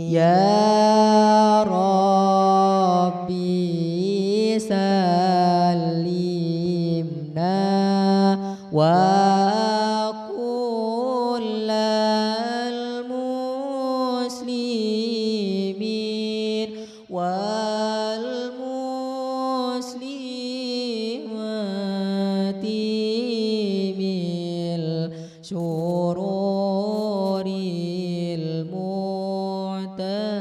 Ya Rabbi salimna wa kullal muslimin wal muslimati mil syururil mu'tadi.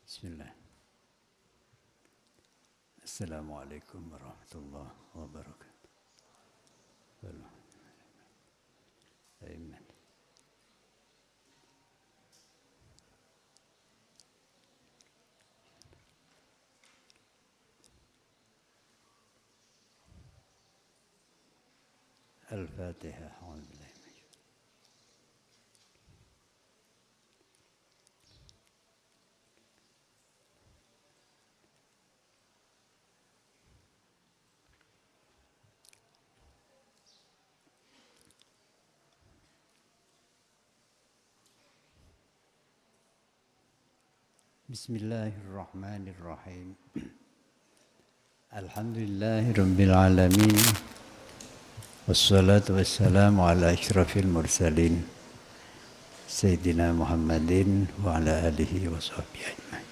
Bismillah. Assalamualaikum warahmatullahi wabarakatuh. Amin. Al-Fatihah. Bismillahirrahmanirrahim. Alhamdulillahirabbil alamin. Wassalatu wassalamu ala asyrafil mursalin Sayyidina Muhammadin wa ala alihi wa sahbihi ajma'in.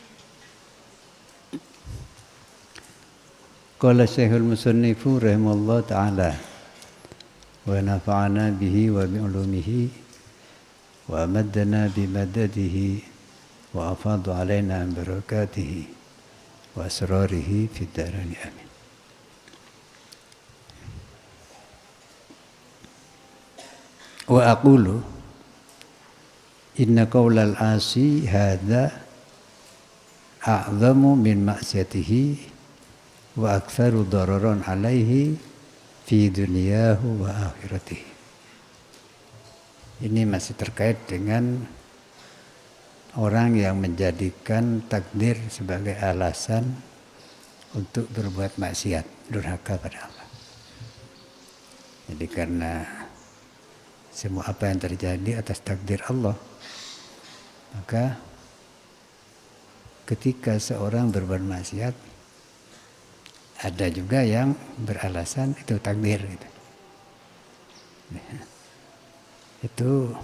Qala Syekhul Musannifu rahimallahu ta'ala wa nafa'ana bihi wa bi'ulumihi wa amaddana bimadadihi wa afadu alaina barakatihi wa asrarihi fid darain amin. Wa aqulu inna qaulal asi hadza a'zamu min ma'siyatihi wa aktsaru dararan alaihi fi dunyahu wa akhiratihi. Ini masih terkait dengan orang yang menjadikan takdir sebagai alasan untuk berbuat maksiat, durhaka pada Allah. Jadi karena semua apa yang terjadi atas takdir Allah, maka ketika seorang berbuat maksiat, ada juga yang beralasan itu takdir. Itu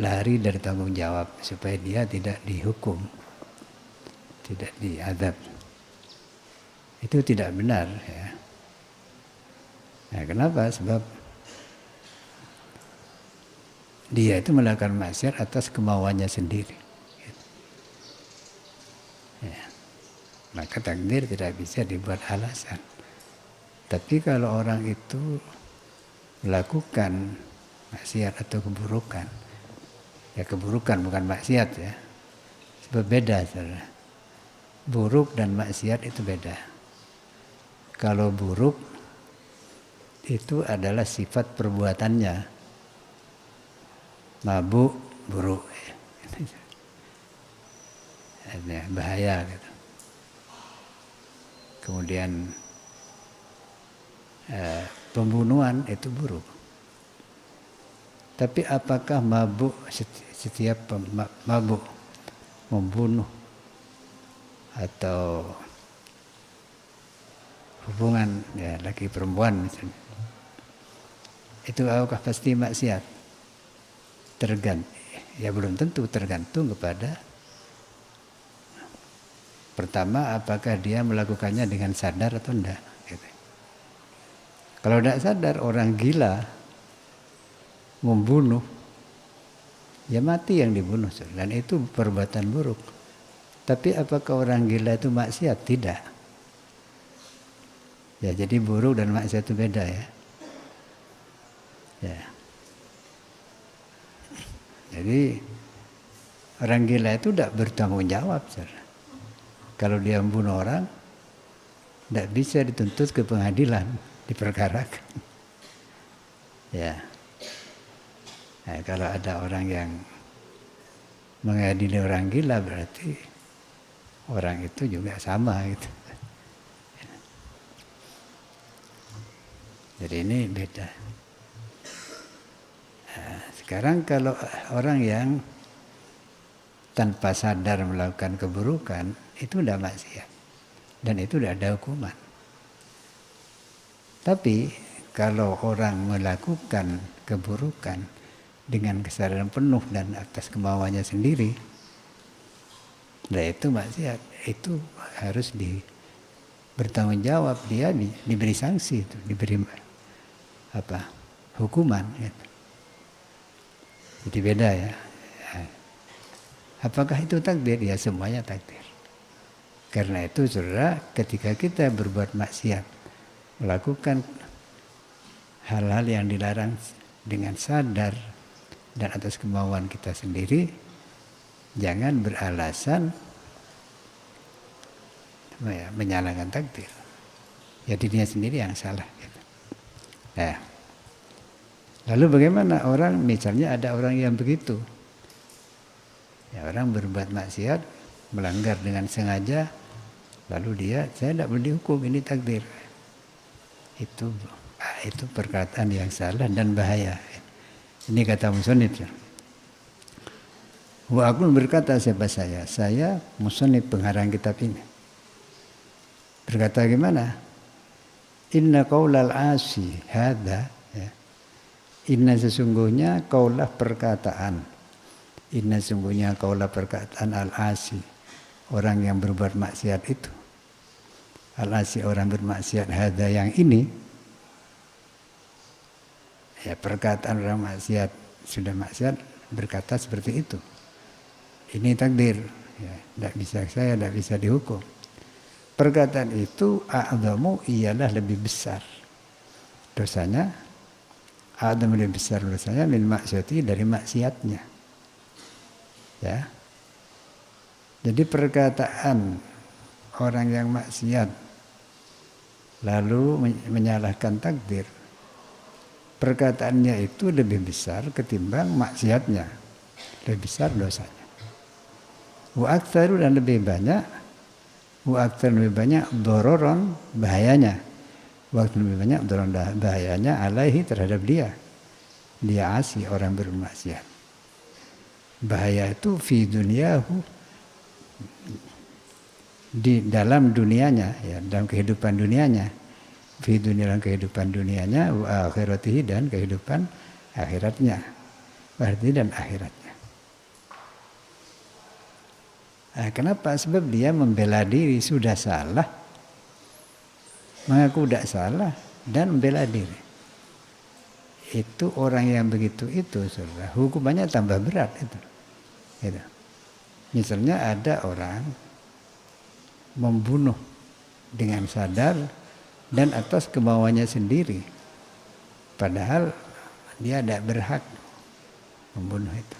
lari dari tanggung jawab supaya dia tidak dihukum, tidak diazab. Itu tidak benar, ya. Nah, kenapa? Sebab dia itu melakukan maksiat atas kemauannya sendiri. Ya. Maka takdir tidak bisa dibuat alasan. Tapi kalau orang itu melakukan maksiat atau keburukan, ya keburukan bukan maksiat, ya. Sebab beda, saudara. Buruk dan maksiat itu beda. Kalau buruk itu adalah sifat perbuatannya. Mabuk, buruk. Ya, bahaya gitu. Kemudian pembunuhan itu buruk. Tapi apakah mabuk, setiap mabuk membunuh atau hubungan, ya, laki perempuan misalnya, itu apakah pasti maksiat? Ya belum tentu, tergantung kepada pertama apakah dia melakukannya dengan sadar atau enggak. Gitu. Kalau tidak sadar, orang gila membunuh, ya mati yang dibunuh, dan itu perbuatan buruk. Tapi apakah orang gila itu maksiat? Tidak. Ya, jadi buruk dan maksiat itu beda ya. Ya. Jadi orang gila itu tidak bertanggung jawab. Kalau dia membunuh orang, tidak bisa dituntut ke pengadilan, diperkarakan. Ya. Nah, kalau ada orang yang mengadili orang gila berarti orang itu juga sama gitu. Jadi ini beda. Nah, sekarang kalau orang yang tanpa sadar melakukan keburukan, itu udah maksiat. Dan itu udah ada hukuman. Tapi kalau orang melakukan keburukan dengan kesadaran penuh dan atas kemauannya sendiri, nah itu maksiat. Itu harus bertanggung jawab, dia diberi sanksi, itu diberi hukuman. Gitu. Jadi beda ya. Apakah itu takdir? Ya semuanya takdir. Karena itu saudara, ketika kita berbuat maksiat, melakukan hal-hal yang dilarang dengan sadar dan atas kemauan kita sendiri, jangan beralasan menyalahkan takdir. Ya dirinya sendiri yang salah. Gitu. Nah, lalu bagaimana orang, misalnya ada orang yang begitu, ya, orang berbuat maksiat, melanggar dengan sengaja, lalu saya tidak boleh dihukum, ini takdir. Itu perkataan yang salah dan bahaya. Ini kata musannif. Wa aku berkata siapa saya? Saya musannif pengarang kitab ini. Berkata gimana? Inna qaulal asi hadza, ya. Inna sesungguhnya qaulah perkataan. Inna sesungguhnya qaulah perkataan al-asi, orang yang berbuat maksiat itu. Al-asi, orang bermaksiat, hadza yang ini. Ya, perkataan orang maksiat, sudah maksiat berkata seperti itu. Ini takdir. Ya, saya tidak bisa dihukum. Perkataan itu a'dhamu, ialah lebih besar dosanya, a'dhamu lebih besar dosanya min maksiati, dari maksiatnya. Ya. Jadi perkataan orang yang maksiat lalu menyalahkan takdir, perkataannya itu lebih besar ketimbang maksiatnya, lebih besar dosanya. Wa aktsaru, dan lebih banyak, waktu lebih banyak dororon, bahayanya. Waktu lebih banyak dororon, bahayanya alaihi, terhadap dia asi, orang bermaksiat. Bahaya itu fi duniahu, di dalam dunianya, ya, dalam kehidupan dunianya. Fi dunia, dalam kehidupan dunianya, wa akhiratihi, dan kehidupan akhiratnya. Berarti dan akhiratnya. Nah, kenapa? Sebab dia membela diri, sudah salah, mengaku tidak salah, dan membela diri. Itu orang yang begitu itu, saudara, hukumannya tambah berat itu. Gitu. Misalnya ada orang membunuh dengan sadar dan atas kemauannya sendiri, padahal dia tidak berhak membunuh itu.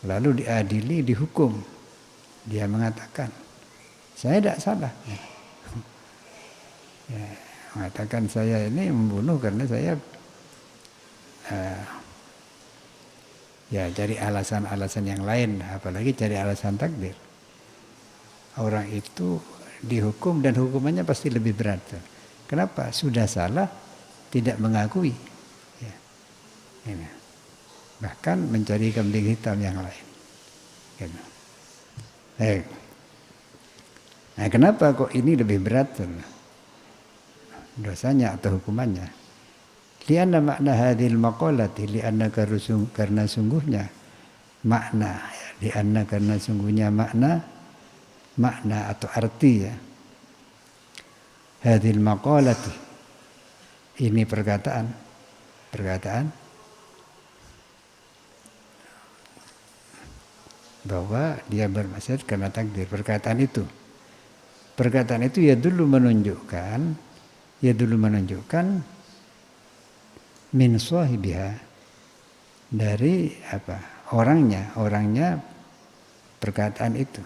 Lalu diadili, dihukum. Dia mengatakan, saya tidak salah. Ya, mengatakan saya ini membunuh karena saya ya cari alasan-alasan yang lain, apalagi cari alasan takdir. Orang itu dihukum dan hukumannya pasti lebih berat. Kenapa? Sudah salah, tidak mengakui. Ya. Ini. Bahkan mencari kambing hitam yang lain. Gitu. Nah, kenapa kok ini lebih berat dosanya atau hukumannya? Lianna makna hadhil maqalati, karena sungguhnya makna, lianna karena sungguhnya makna atau arti, ya, hadhil maqalati, ini perkataan bahwa dia bermaksiat karena takdir. Perkataan itu ya dulu menunjukkan ya dulu menunjukkan min sahibiha, dari orangnya perkataan itu,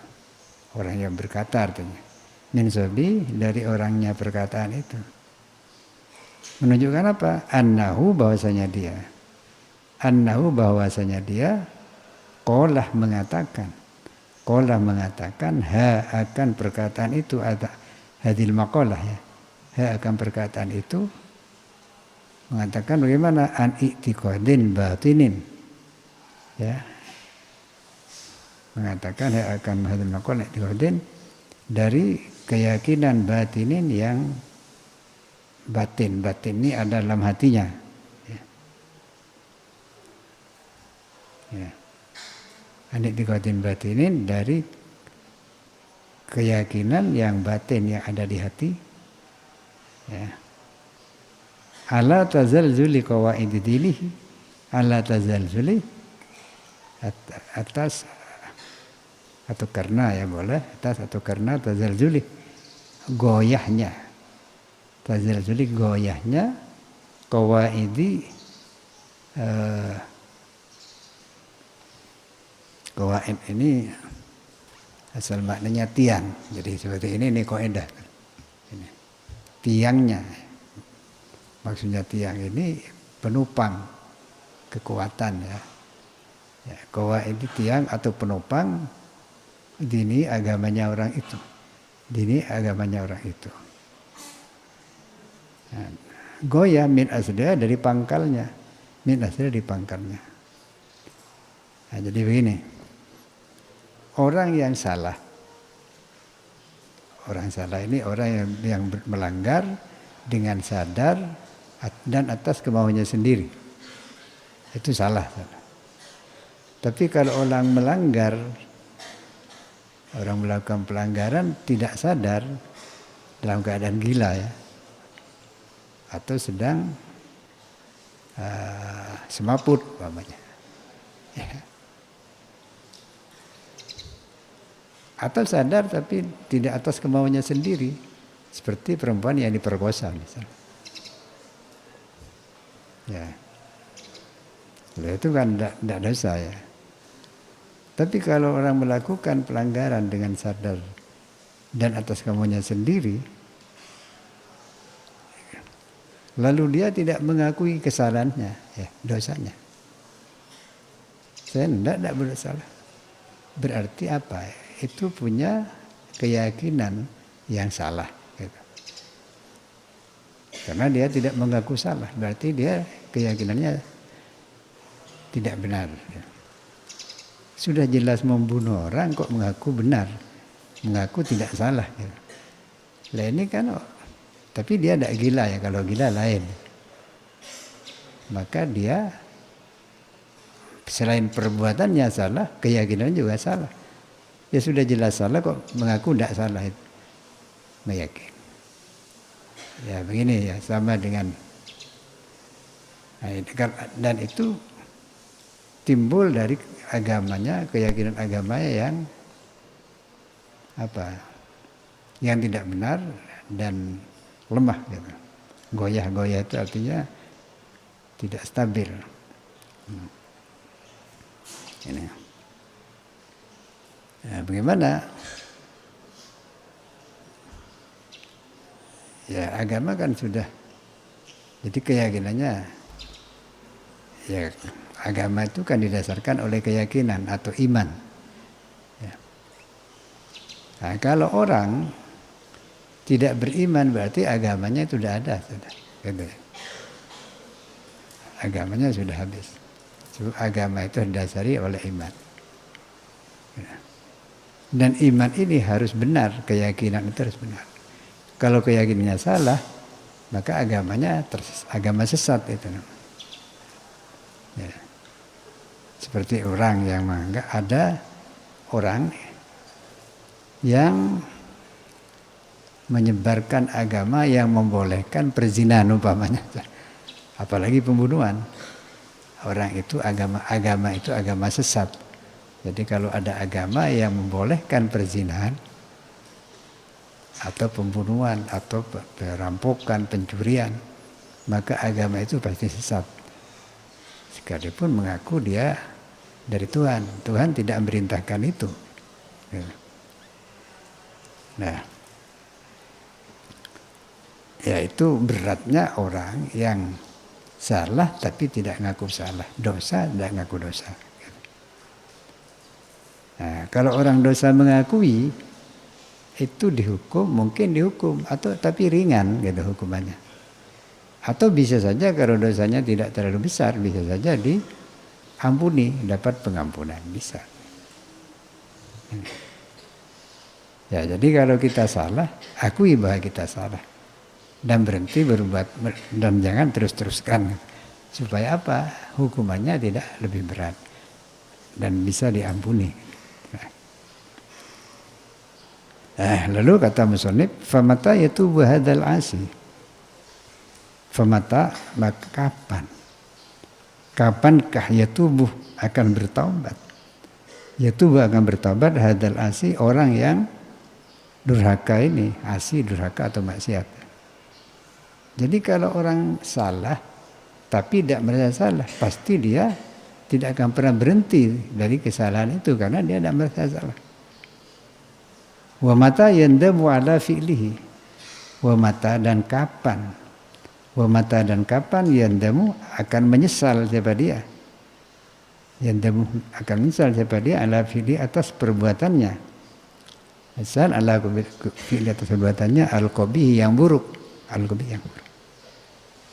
orang yang berkata, artinya min sahibi, dari orangnya perkataan itu. Menunjukkan apa? Annahu, bahwasanya dia qolah mengatakan akan perkataan itu, ada hadil maqalah ya, akan perkataan itu mengatakan bagaimana, an i'tiqadin batinin ya, mengatakan akan hadil maqalah i'tiqadin, dari keyakinan batinin yang batin ini ada dalam hatinya ya. An i'tiqadin batinin, dari keyakinan yang batin yang ada di hati ya. Ala tazalzuli qawaid dinihi, ala tazalzuli, atas atau karena ya boleh, atas atau karena tazalzuli, goyahnya qawaidi, qawaid ini asal maknanya tiang, jadi seperti ini kaidah ini tiangnya. Maksudnya tiang ini penopang kekuatan ya. Qawaid itu tiang atau penopang dini agamanya orang itu. Nah, goyah min asliha, dari pangkalnya. Min asliha, di pangkalnya. Nah, jadi begini. Orang salah ini orang yang melanggar dengan sadar dan atas kemauannya sendiri, itu salah. Tapi kalau orang melakukan pelanggaran tidak sadar, dalam keadaan gila ya, atau sedang semaput umpamanya ya. Atau sadar tapi tidak atas kemauannya sendiri, seperti perempuan yang diperkosa misalnya. Ya, itu kan tidak dosa ya. Tapi kalau orang melakukan pelanggaran dengan sadar dan atas kemauannya sendiri, lalu dia tidak mengakui kesalahannya, ya dosanya. Saya tidak bersalah. Berarti apa? Itu punya keyakinan yang salah. Gitu. Karena dia tidak mengaku salah, berarti dia keyakinannya tidak benar. Sudah jelas membunuh orang kok mengaku benar, mengaku tidak salah. Lah ini kan, tapi dia tidak gila ya, kalau gila lain. Maka dia selain perbuatannya salah, keyakinannya juga salah. Ya sudah jelas salah kok mengaku tidak salah, itu meyakini. Ya begini ya, sama dengan dan itu timbul dari agamanya, keyakinan agamanya yang yang tidak benar dan lemah gitu. Goyah itu artinya tidak stabil. Ini. Ya, bagaimana? Ya agama kan sudah, jadi keyakinannya, ya agama itu kan didasarkan oleh keyakinan atau iman. Ya. Nah, kalau orang tidak beriman berarti agamanya itu sudah ada, sudah. Gitu. Agamanya sudah habis. Agama itu didasari oleh iman. Ya. Dan iman ini harus benar, keyakinan itu harus benar. Kalau keyakinannya salah, maka agama sesat itu. Ya. Seperti orang yang menganggap ada orang yang menyebarkan agama yang membolehkan perzinahan umpamanya, apalagi pembunuhan. Orang itu agama itu agama sesat. Jadi kalau ada agama yang membolehkan perzinahan, atau pembunuhan atau perampokan, pencurian, maka agama itu pasti sesat. Sekalipun mengaku dia dari Tuhan, Tuhan tidak memerintahkan itu. Nah, yaitu beratnya orang yang salah tapi tidak ngaku salah, dosa tidak ngaku dosa. Nah, kalau orang dosa mengakui itu mungkin dihukum atau tapi ringan gitu hukumannya. Atau bisa saja kalau dosanya tidak terlalu besar bisa saja diampuni, dapat pengampunan, bisa. Ya, jadi kalau kita salah, akui bahwa kita salah dan berhenti berbuat dan jangan terus-teruskan supaya apa? Hukumannya tidak lebih berat dan bisa diampuni. Lalu kata musannif, famata yatubu hadzal asi. Famata, maka kapan? Kapankah yatubu akan bertaubat? Yatubu akan bertaubat hadzal asi, orang yang durhaka ini, asi durhaka atau maksiat. Jadi kalau orang salah tapi tidak merasa salah, pasti dia tidak akan pernah berhenti dari kesalahan itu karena dia tidak merasa salah. Wa mata yandamu ala fi'lihi. Wa mata dan kapan? Wa mata dan kapan yandamu akan menyesal siapa dia? Yandamu akan menyesal siapa dia ala fi'li atas perbuatannya. Menyesal ala fi'li atas perbuatannya al-qabih yang buruk. Al-qabih yang buruk.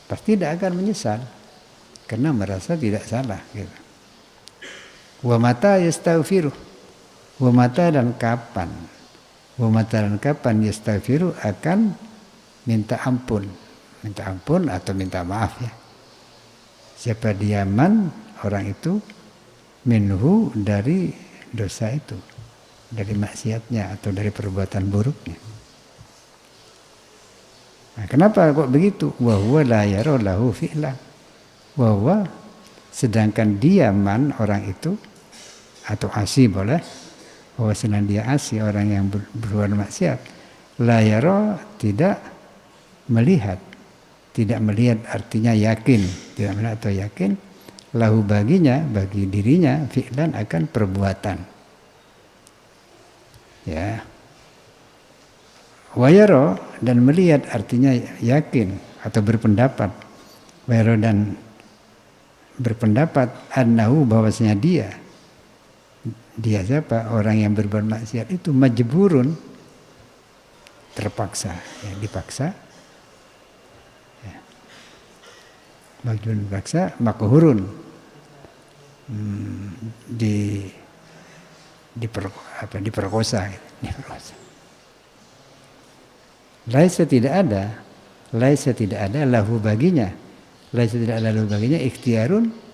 Pasti tidak akan menyesal karena merasa tidak salah gitu. Wa mata yastaghfiru. Wa mata dan kapan? Wa mata dan kapan yastaghfiru akan minta ampun atau minta maaf ya. Siapa diaman orang itu minhu dari dosa itu, dari maksiatnya atau dari perbuatan buruknya. Nah, kenapa kok begitu? Wa huwa la yara lahu fi'lan. Wa huwa sedangkan diaman orang itu atau asi boleh. Bahwa sedang dia asi orang yang berbuat maksiat. La yara tidak melihat. Tidak melihat artinya yakin. Tidak melihat atau yakin. Lahu baginya, bagi dirinya fi'lan akan perbuatan. Ya. Wayaro dan melihat artinya yakin atau berpendapat. Wayaro dan berpendapat annahu bahwasanya dia siapa? Orang yang berbuat maksiat itu majburun, terpaksa, ya, dipaksa. Ya. Majburun dipaksa, makhurun, diperkosa. Laisa tidak ada lahu baginya. Laisa tidak ada lahu baginya ikhtiarun,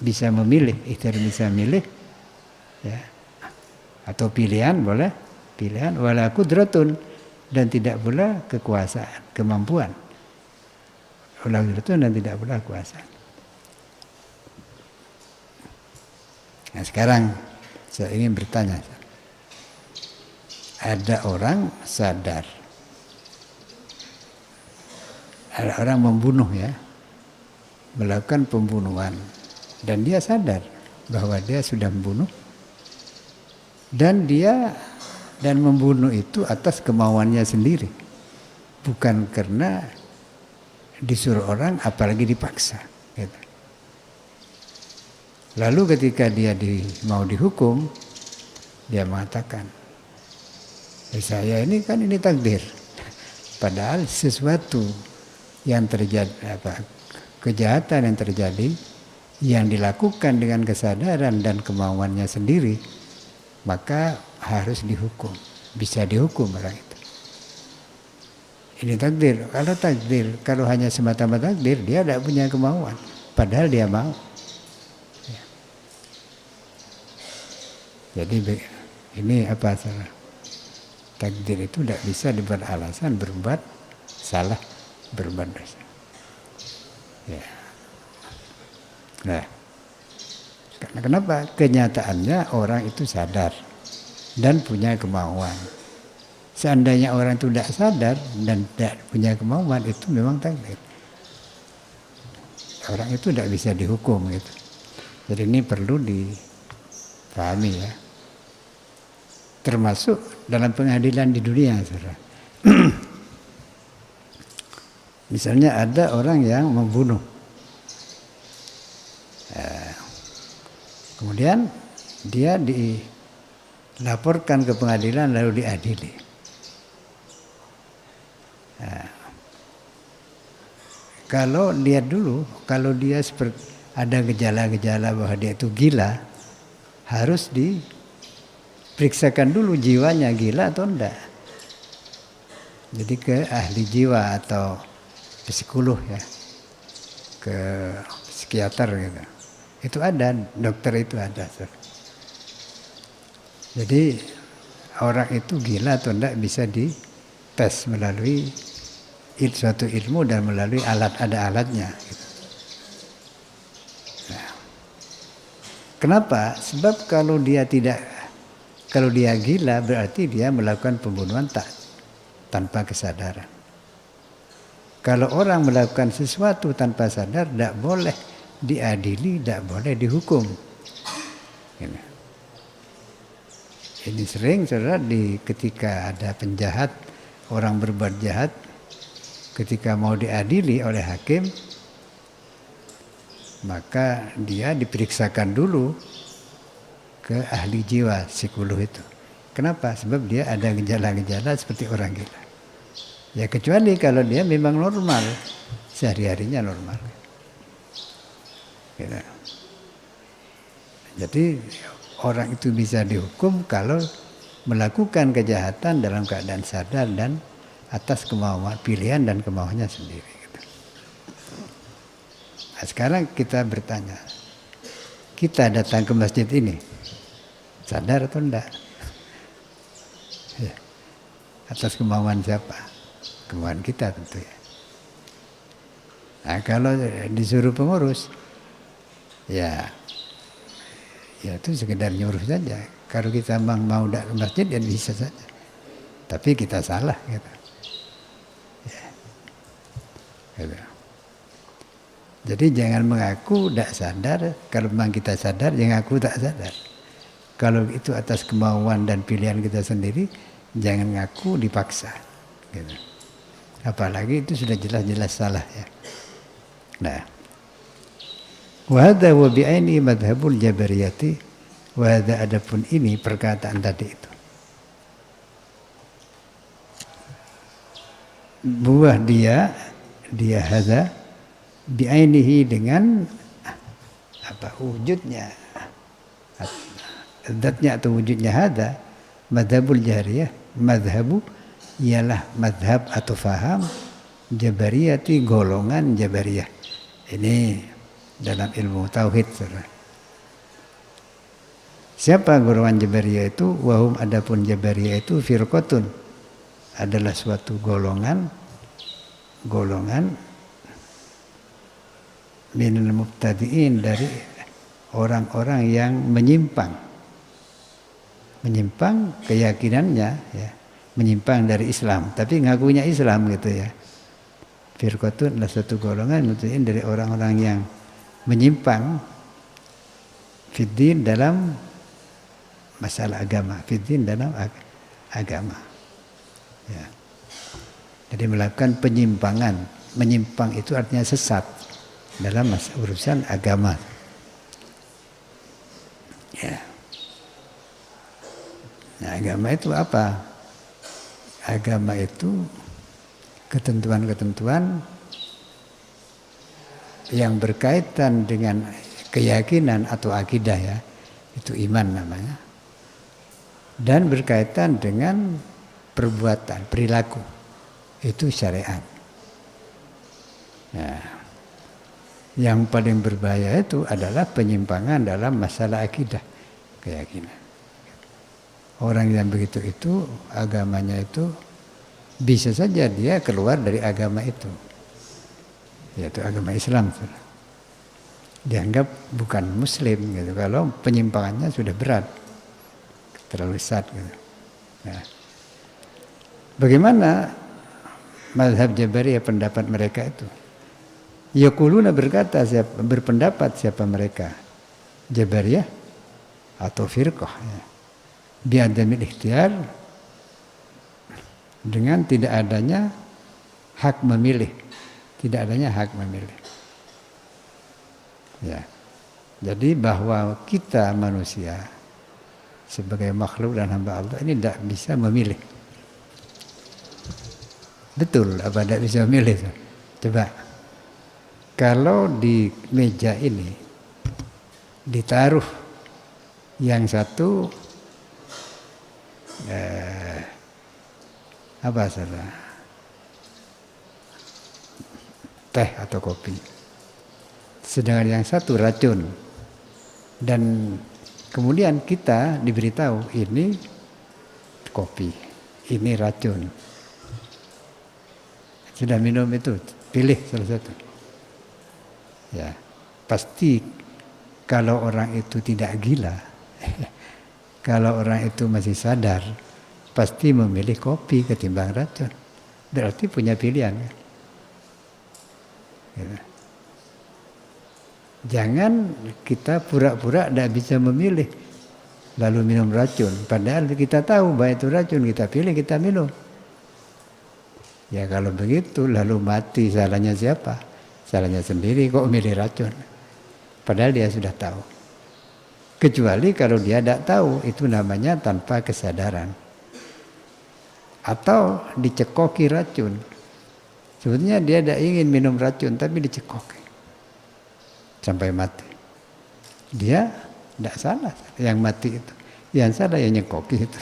bisa memilih, ikhtiar bisa memilih ya. Atau pilihan boleh, pilihan wala qudratun dan tidak pula kekuasaan, kemampuan. Wala qudratun dan tidak pula kekuasaan. Nah, sekarang saya ingin bertanya. Ada orang sadar. Ada orang membunuh ya. Melakukan pembunuhan. Dan dia sadar bahwa dia sudah membunuh. Dan membunuh itu atas kemauannya sendiri. Bukan karena disuruh orang apalagi dipaksa. Gitu. Lalu ketika dia mau dihukum, dia mengatakan, saya ini kan ini takdir. Padahal sesuatu yang terjadi, kejahatan yang terjadi, yang dilakukan dengan kesadaran dan kemauannya sendiri, maka harus dihukum. Bisa dihukum orang itu. Ini takdir. Kalau takdir, kalau hanya semata-mata takdir, dia tidak punya kemauan. Padahal dia mau. Ya. Jadi ini apa salah? Takdir itu tidak bisa dibuat alasan berbuat salah, berbuat dosa. Ya. Nah, karena kenapa? Kenyataannya orang itu sadar dan punya kemauan. Seandainya orang itu tidak sadar dan tidak punya kemauan, itu memang takdir. Orang itu tidak bisa dihukum gitu. Jadi ini perlu dipahami ya. Termasuk dalam pengadilan di dunia, saudara. Misalnya ada orang yang membunuh. Kemudian dia dilaporkan ke pengadilan lalu diadili. Kalau lihat dulu, kalau dia seperti ada gejala-gejala bahwa dia itu gila, harus diperiksakan dulu jiwanya gila atau enggak. Jadi ke ahli jiwa atau psikolog ya, ke psikiater gitu. Itu ada, dokter itu ada. Jadi orang itu gila atau enggak bisa dites melalui suatu ilmu dan melalui ada alatnya. Gitu. Nah, kenapa? Sebab kalau dia gila berarti dia melakukan pembunuhan tanpa kesadaran. Kalau orang melakukan sesuatu tanpa sadar, tidak boleh diadili, tidak boleh dihukum. Ini sering saudara ketika ada penjahat, orang berbuat jahat, ketika mau diadili oleh hakim, maka dia diperiksakan dulu ke ahli jiwa, psikolog itu. Kenapa? Sebab dia ada gejala-gejala seperti orang gila. Ya kecuali kalau dia memang normal, sehari-harinya normal. Gitu. Jadi orang itu bisa dihukum kalau melakukan kejahatan dalam keadaan sadar dan atas kemauan, pilihan dan kemauannya sendiri. Gitu. Nah, sekarang kita bertanya, kita datang ke masjid ini, sadar atau enggak? Ya. Atas kemauan siapa? Kemauan kita tentu ya. Nah kalau disuruh pengurus, ya itu sekedar nyuruh saja. Kalau kita mau datang ke masjid ya bisa saja. Tapi kita salah gitu. Ya. Gitu. Jadi jangan mengaku tidak sadar. Kalau memang kita sadar, jangan ngaku tak sadar. Kalau itu atas kemauan dan pilihan kita sendiri, jangan ngaku dipaksa. Gitu. Apalagi itu sudah jelas-jelas salah ya. Nah, wa hadza wa bi'aini madhhabul jabariyati, wa hadza adapun ini perkataan tadi itu. Buah dia hadza bi'ainihi dengan apa wujudnya, zatnya atau wujudnya hadza madhabul jabariyah, madhabu ialah madhab atau faham jabariyati, golongan jabariyah. Ini dalam ilmu tauhid. Siapa golongan jabariyah itu? Wahum adapun jabariyah itu firqatun, adalah suatu golongan minal mubtadi'in, dari orang-orang yang menyimpang keyakinannya ya, menyimpang dari Islam tapi ngakunya Islam gitu ya. Firqatun adalah suatu golongan mubtadi'in, dari orang-orang yang menyimpang fiddin, dalam masalah agama, fiddin dalam agama ya. Jadi melakukan penyimpangan. Menyimpang itu artinya sesat dalam urusan agama ya. Nah, agama itu apa? Agama itu ketentuan-ketentuan yang berkaitan dengan keyakinan atau akidah ya, itu iman namanya, dan berkaitan dengan perbuatan, perilaku, itu syariat. Nah, yang paling berbahaya itu adalah penyimpangan dalam masalah akidah, keyakinan. Orang yang begitu itu agamanya itu bisa saja dia keluar dari agama itu, yaitu agama Islam. Dianggap bukan Muslim gitu kalau penyimpangannya sudah berat, terlalu besar gitu. Nah, Bagaimana mazhab Jabariyah pendapat mereka itu? Yaquluna berpendapat siapa mereka? Jabariyah atau firqah ya. Bi'adamil ikhtiyar, dengan tidak adanya hak memilih, tidak adanya hak memilih. Ya. Jadi bahwa kita manusia sebagai makhluk dan hamba Allah ini tidak bisa memilih. Betul apa tidak bisa memilih? Coba. Kalau di meja ini ditaruh yang satu apa salah, teh atau kopi, sedangkan yang satu racun, dan kemudian kita diberitahu ini kopi, ini racun, sudah minum itu, pilih salah satu. Ya, pasti kalau orang itu tidak gila, kalau orang itu masih sadar, pasti memilih kopi ketimbang racun. Berarti punya pilihan. Gitu. Jangan kita pura-pura tidak bisa memilih, lalu minum racun. Padahal kita tahu bahwa itu racun, kita pilih, kita minum. Ya kalau begitu, lalu mati, salahnya siapa? Salahnya sendiri, kok milih racun. Padahal dia sudah tahu. Kecuali kalau dia tidak tahu, itu namanya tanpa kesadaran. Atau dicekoki racun. Sebetulnya dia tidak ingin minum racun, tapi dicekoki sampai mati. Dia tidak salah yang mati itu. Yang salah yang nyekoki itu.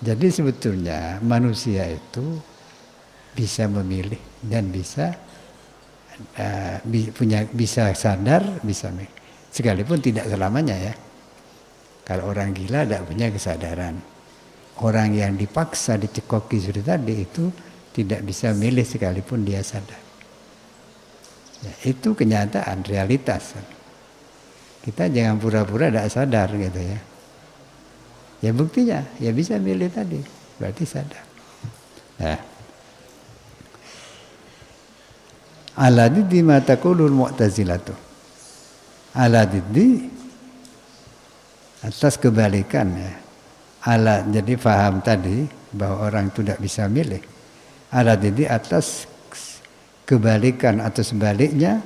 Jadi sebetulnya manusia itu bisa memilih dan bisa bisa sadar, bisa memilih. Sekalipun tidak selamanya ya. Kalau orang gila tidak punya kesadaran. Orang yang dipaksa dicekoki seperti tadi itu tidak bisa milih sekalipun dia sadar. Ya, itu kenyataan, realitas. Kita jangan pura-pura tidak sadar gitu ya. Ya buktinya, ya bisa milih tadi, berarti sadar. Nah. Ala diddi ma taqulul mu'tazilatu. Ala diddi atas kebalikan ya. Ala, jadi faham tadi bahwa orang itu tidak bisa milih. Ala diddi atas kebalikan atau sebaliknya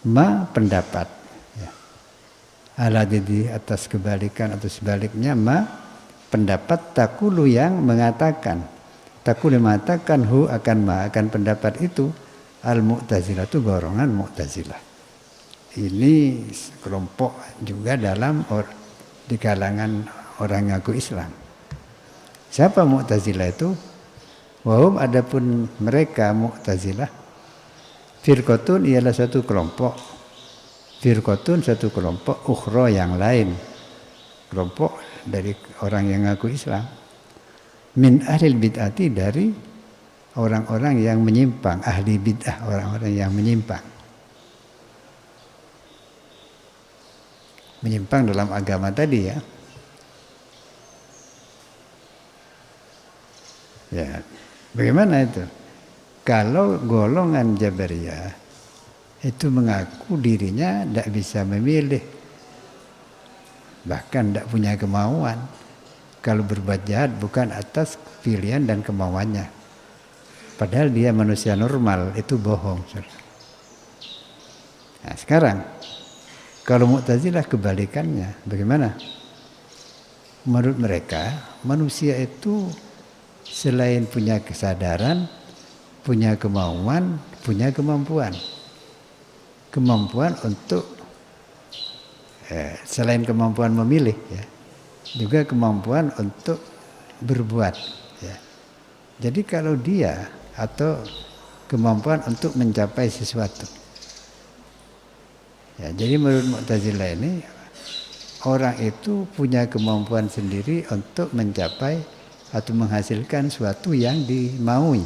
ma pendapat. Ya. Ala diddi atas kebalikan atau sebaliknya ma pendapat takulu yang mengatakan. Takulu mengatakan hu akan ma akan pendapat itu. Al-Mu'tazilah itu golongan Mu'tazilah. Ini kelompok juga di kalangan orang ngaku Islam. Siapa Mu'tazilah itu? Wahum adapun mereka Mu'tazilah. Firqatun ialah satu kelompok. Firqatun satu kelompok. Ukhra yang lain. Kelompok dari orang yang ngaku Islam. Min ahlil bid'ati dari orang-orang yang menyimpang, ahli bid'ah, orang-orang yang menyimpang. Menyimpang dalam agama tadi ya. Ya, bagaimana itu? Kalau golongan Jabariyah itu mengaku dirinya tidak bisa memilih, bahkan tidak punya kemauan. Kalau berbuat jahat bukan atas pilihan dan kemauannya. Padahal dia manusia normal, itu bohong. Nah sekarang, kalau Mu'tazilah kebalikannya, bagaimana? Menurut mereka, manusia itu selain punya kesadaran, punya kemauan, punya kemampuan. Kemampuan untuk, selain kemampuan memilih, ya, juga kemampuan untuk berbuat. Ya. Jadi kalau dia atau kemampuan untuk mencapai sesuatu. Ya, jadi menurut Mu'tazilah ini orang itu punya kemampuan sendiri untuk mencapai atau menghasilkan sesuatu yang dimaui.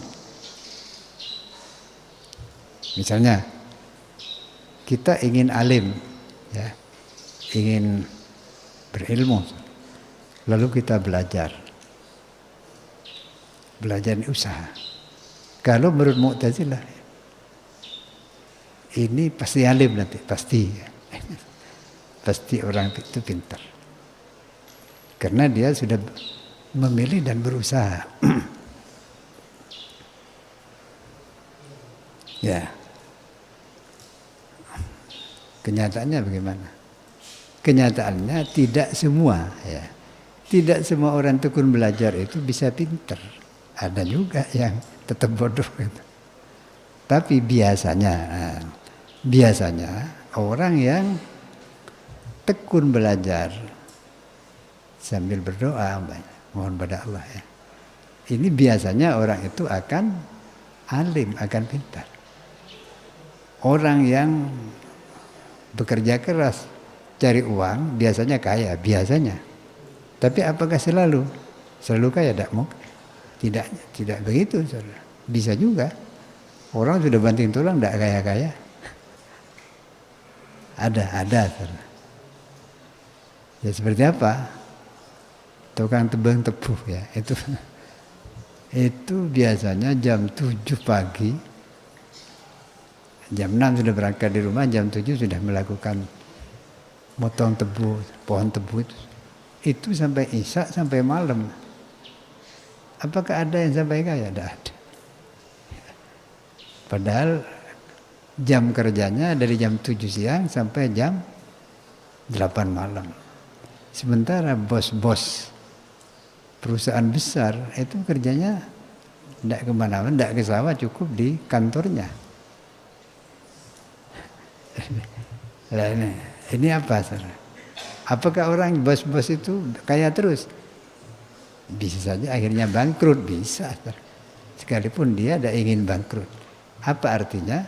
Misalnya kita ingin alim, ya, ingin berilmu, lalu kita belajar. Belajar ini usaha. Kalau menurut Mu'tazilah, ini pasti alim nanti, pasti. Pasti orang itu pintar. Karena dia sudah memilih dan berusaha. Ya. Kenyataannya bagaimana? Kenyataannya tidak semua, ya. Tidak semua orang tekun belajar itu bisa pintar. Ada juga yang tetap bodoh gitu. Tapi biasanya orang yang tekun belajar sambil berdoa, mohon pada Allah ya. Ini biasanya orang itu akan alim, akan pintar. Orang yang bekerja keras cari uang biasanya kaya, biasanya. Tapi apakah selalu kaya? Tidak begitu, saudara. Bisa juga. Orang sudah banting tulang tidak kaya-kaya. Ada, saudara. Ya seperti apa? Tukang tebang tebu ya, itu biasanya jam 7 pagi, jam 6 sudah berangkat di rumah, jam 7 sudah melakukan motong tebu, pohon tebu itu sampai isya, sampai malam. Apakah ada yang sampai kaya? Tidak ada. Padahal jam kerjanya dari jam 7 siang sampai jam 8 malam. Sementara bos-bos perusahaan besar itu kerjanya tidak kemana-mana, tidak ke sawah, cukup di kantornya. Nah, ini apa, saudara? Apakah orang bos-bos itu kaya terus? Bisa saja akhirnya bangkrut, bisa. Sekalipun dia tidak ingin bangkrut. Apa artinya?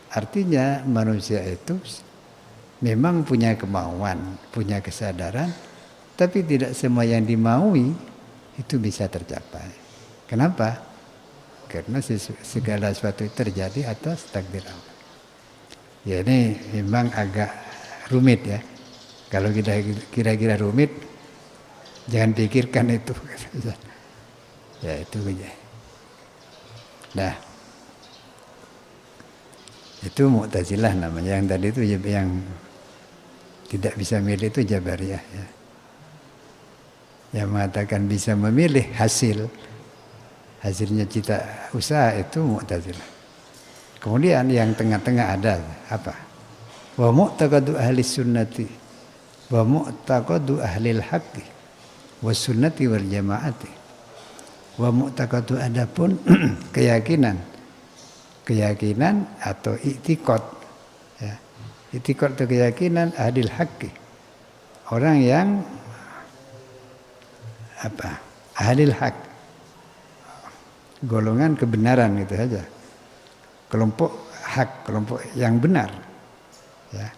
Artinya manusia itu memang punya kemauan, punya kesadaran, tapi tidak semua yang dimaui itu bisa tercapai. Kenapa? Karena segala sesuatu terjadi atas takdir Allah. Ya ini memang agak rumit ya. Kalau kita kira-kira rumit, jangan pikirkan itu. Ya itu aja. Nah, itu Mu'tazilah namanya. Yang tadi itu yang tidak bisa milih itu Jabariyah ya. Yang mengatakan bisa memilih hasilnya cita usaha itu Mu'tazilah. Kemudian yang tengah-tengah ada apa? Wa mu'taqadu ahli sunnati wa mu'taqadu ahli al-haqqi wa sunnati wal jama'ati. Wa mu'taqadu adapun keyakinan atau i'tiqad ya. I'tiqad itu keyakinan ahli al-haqqi. Orang yang apa? Ahli al-haq. Golongan kebenaran itu saja. Kelompok hak, kelompok yang benar. Ya.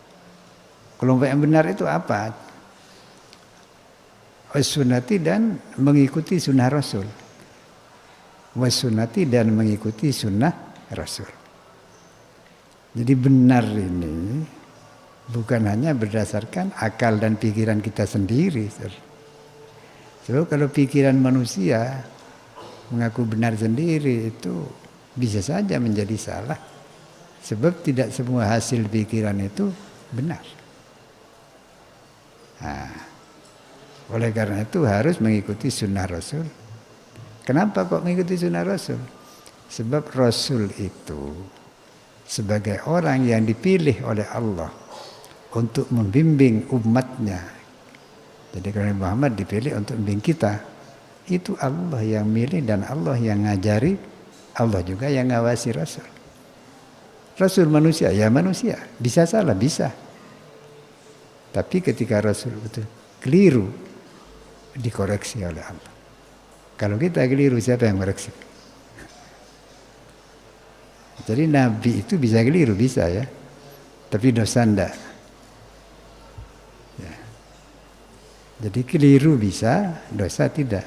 Kelompok yang benar itu apa? Sunnati dan mengikuti sunnah Rasul. Wasunnati dan mengikuti sunnah Rasul. Jadi benar ini bukan hanya berdasarkan akal dan pikiran kita sendiri. So, kalau pikiran manusia mengaku benar sendiri itu bisa saja menjadi salah. Sebab tidak semua hasil pikiran itu benar. Nah, oleh karena itu harus mengikuti sunnah Rasul. Kenapa kok mengikuti sunnah Rasul? Sebab Rasul itu sebagai orang yang dipilih oleh Allah untuk membimbing umatnya. Jadi kalau Muhammad dipilih untuk membimbing kita, itu Allah yang milih dan Allah yang ngajari, Allah juga yang ngawasi Rasul. Rasul manusia, ya manusia, bisa salah, bisa. Tapi ketika Rasul itu keliru, dikoreksi oleh Allah. Kalau kita keliru, siapa yang koreksi? Jadi Nabi itu bisa keliru, bisa ya. Tapi dosa enggak. Ya. Jadi keliru bisa, dosa tidak.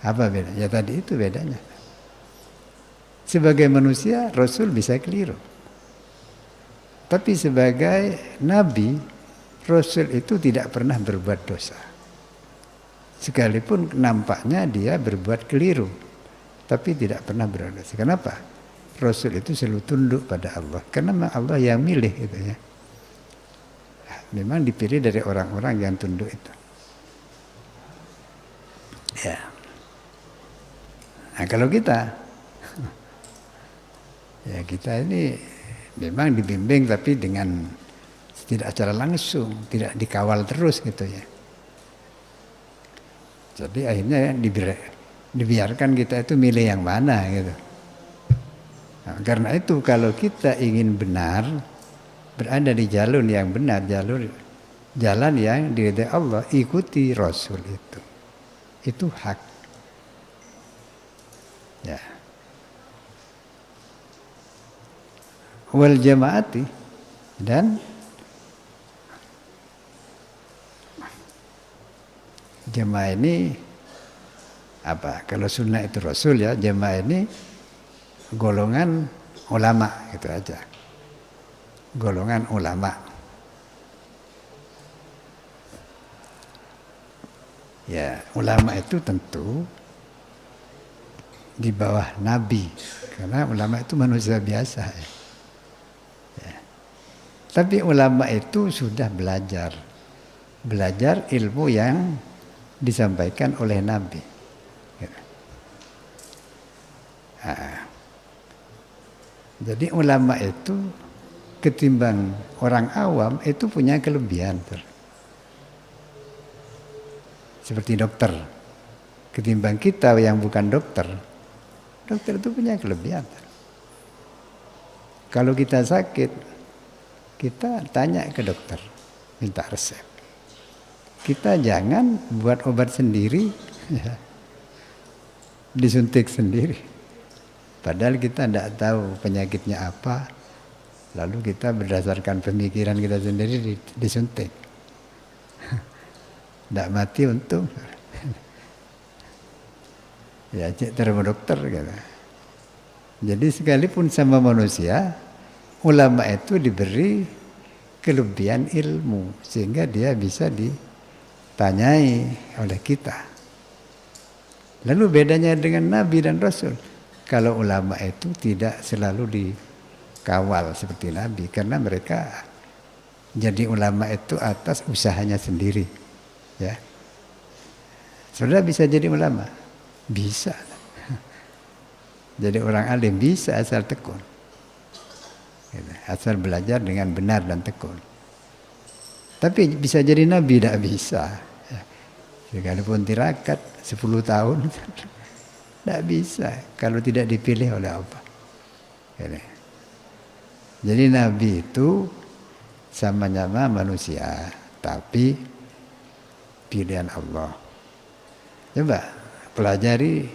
Apa bedanya? Ya tadi itu bedanya. Sebagai manusia, Rasul bisa keliru. Tapi sebagai Nabi, Rasul itu tidak pernah berbuat dosa. Sekalipun nampaknya dia berbuat keliru, tapi tidak pernah berdosa. Kenapa? Rasul itu selalu tunduk pada Allah, karena memang Allah yang milih gitu ya. Memang dipilih dari orang-orang yang tunduk itu. Ya. Nah kalau kita, ya kita ini memang dibimbing tapi dengan tidak secara langsung, tidak dikawal terus gitu ya. Jadi akhirnya dibiarkan kita itu milih yang mana gitu. Nah, karena itu kalau kita ingin benar, berada di jalur yang benar, jalan yang diridhai Allah, ikuti Rasul itu. Itu hak. Ya. Wal jamaati, dan jamaah ini apa? Kalau sunnah itu Rasul ya, jamaah ini golongan ulama gitu aja. Golongan ulama. Ya, ulama itu tentu di bawah Nabi, karena ulama itu manusia biasa. Ya. Tapi ulama itu sudah belajar ilmu yang disampaikan oleh Nabi. Nah, jadi ulama itu ketimbang orang awam itu punya kelebihan. Seperti dokter. Ketimbang kita yang bukan dokter itu punya kelebihan. Kalau kita sakit, kita tanya ke dokter, minta resep. Kita jangan buat obat sendiri, ya, disuntik sendiri. Padahal kita tidak tahu penyakitnya apa, lalu kita berdasarkan pemikiran kita sendiri disuntik. Tidak mati untung. Ya cek terima dokter gitu. Jadi sekalipun sama manusia, ulama itu diberi kelebihan ilmu sehingga dia bisa ditanyai oleh kita. Lalu bedanya dengan Nabi dan Rasul, kalau ulama itu tidak selalu dikawal seperti Nabi, karena mereka jadi ulama itu atas usahanya sendiri. Ya, sudah bisa jadi ulama, bisa. Jadi orang alim bisa asal tekun, asal belajar dengan benar dan tekun. Tapi bisa jadi nabi tidak bisa. Sekalipun tirakat 10 tahun tidak bisa kalau tidak dipilih oleh Allah. Jadi nabi itu sama-sama manusia, tapi pilihan Allah. Coba pelajari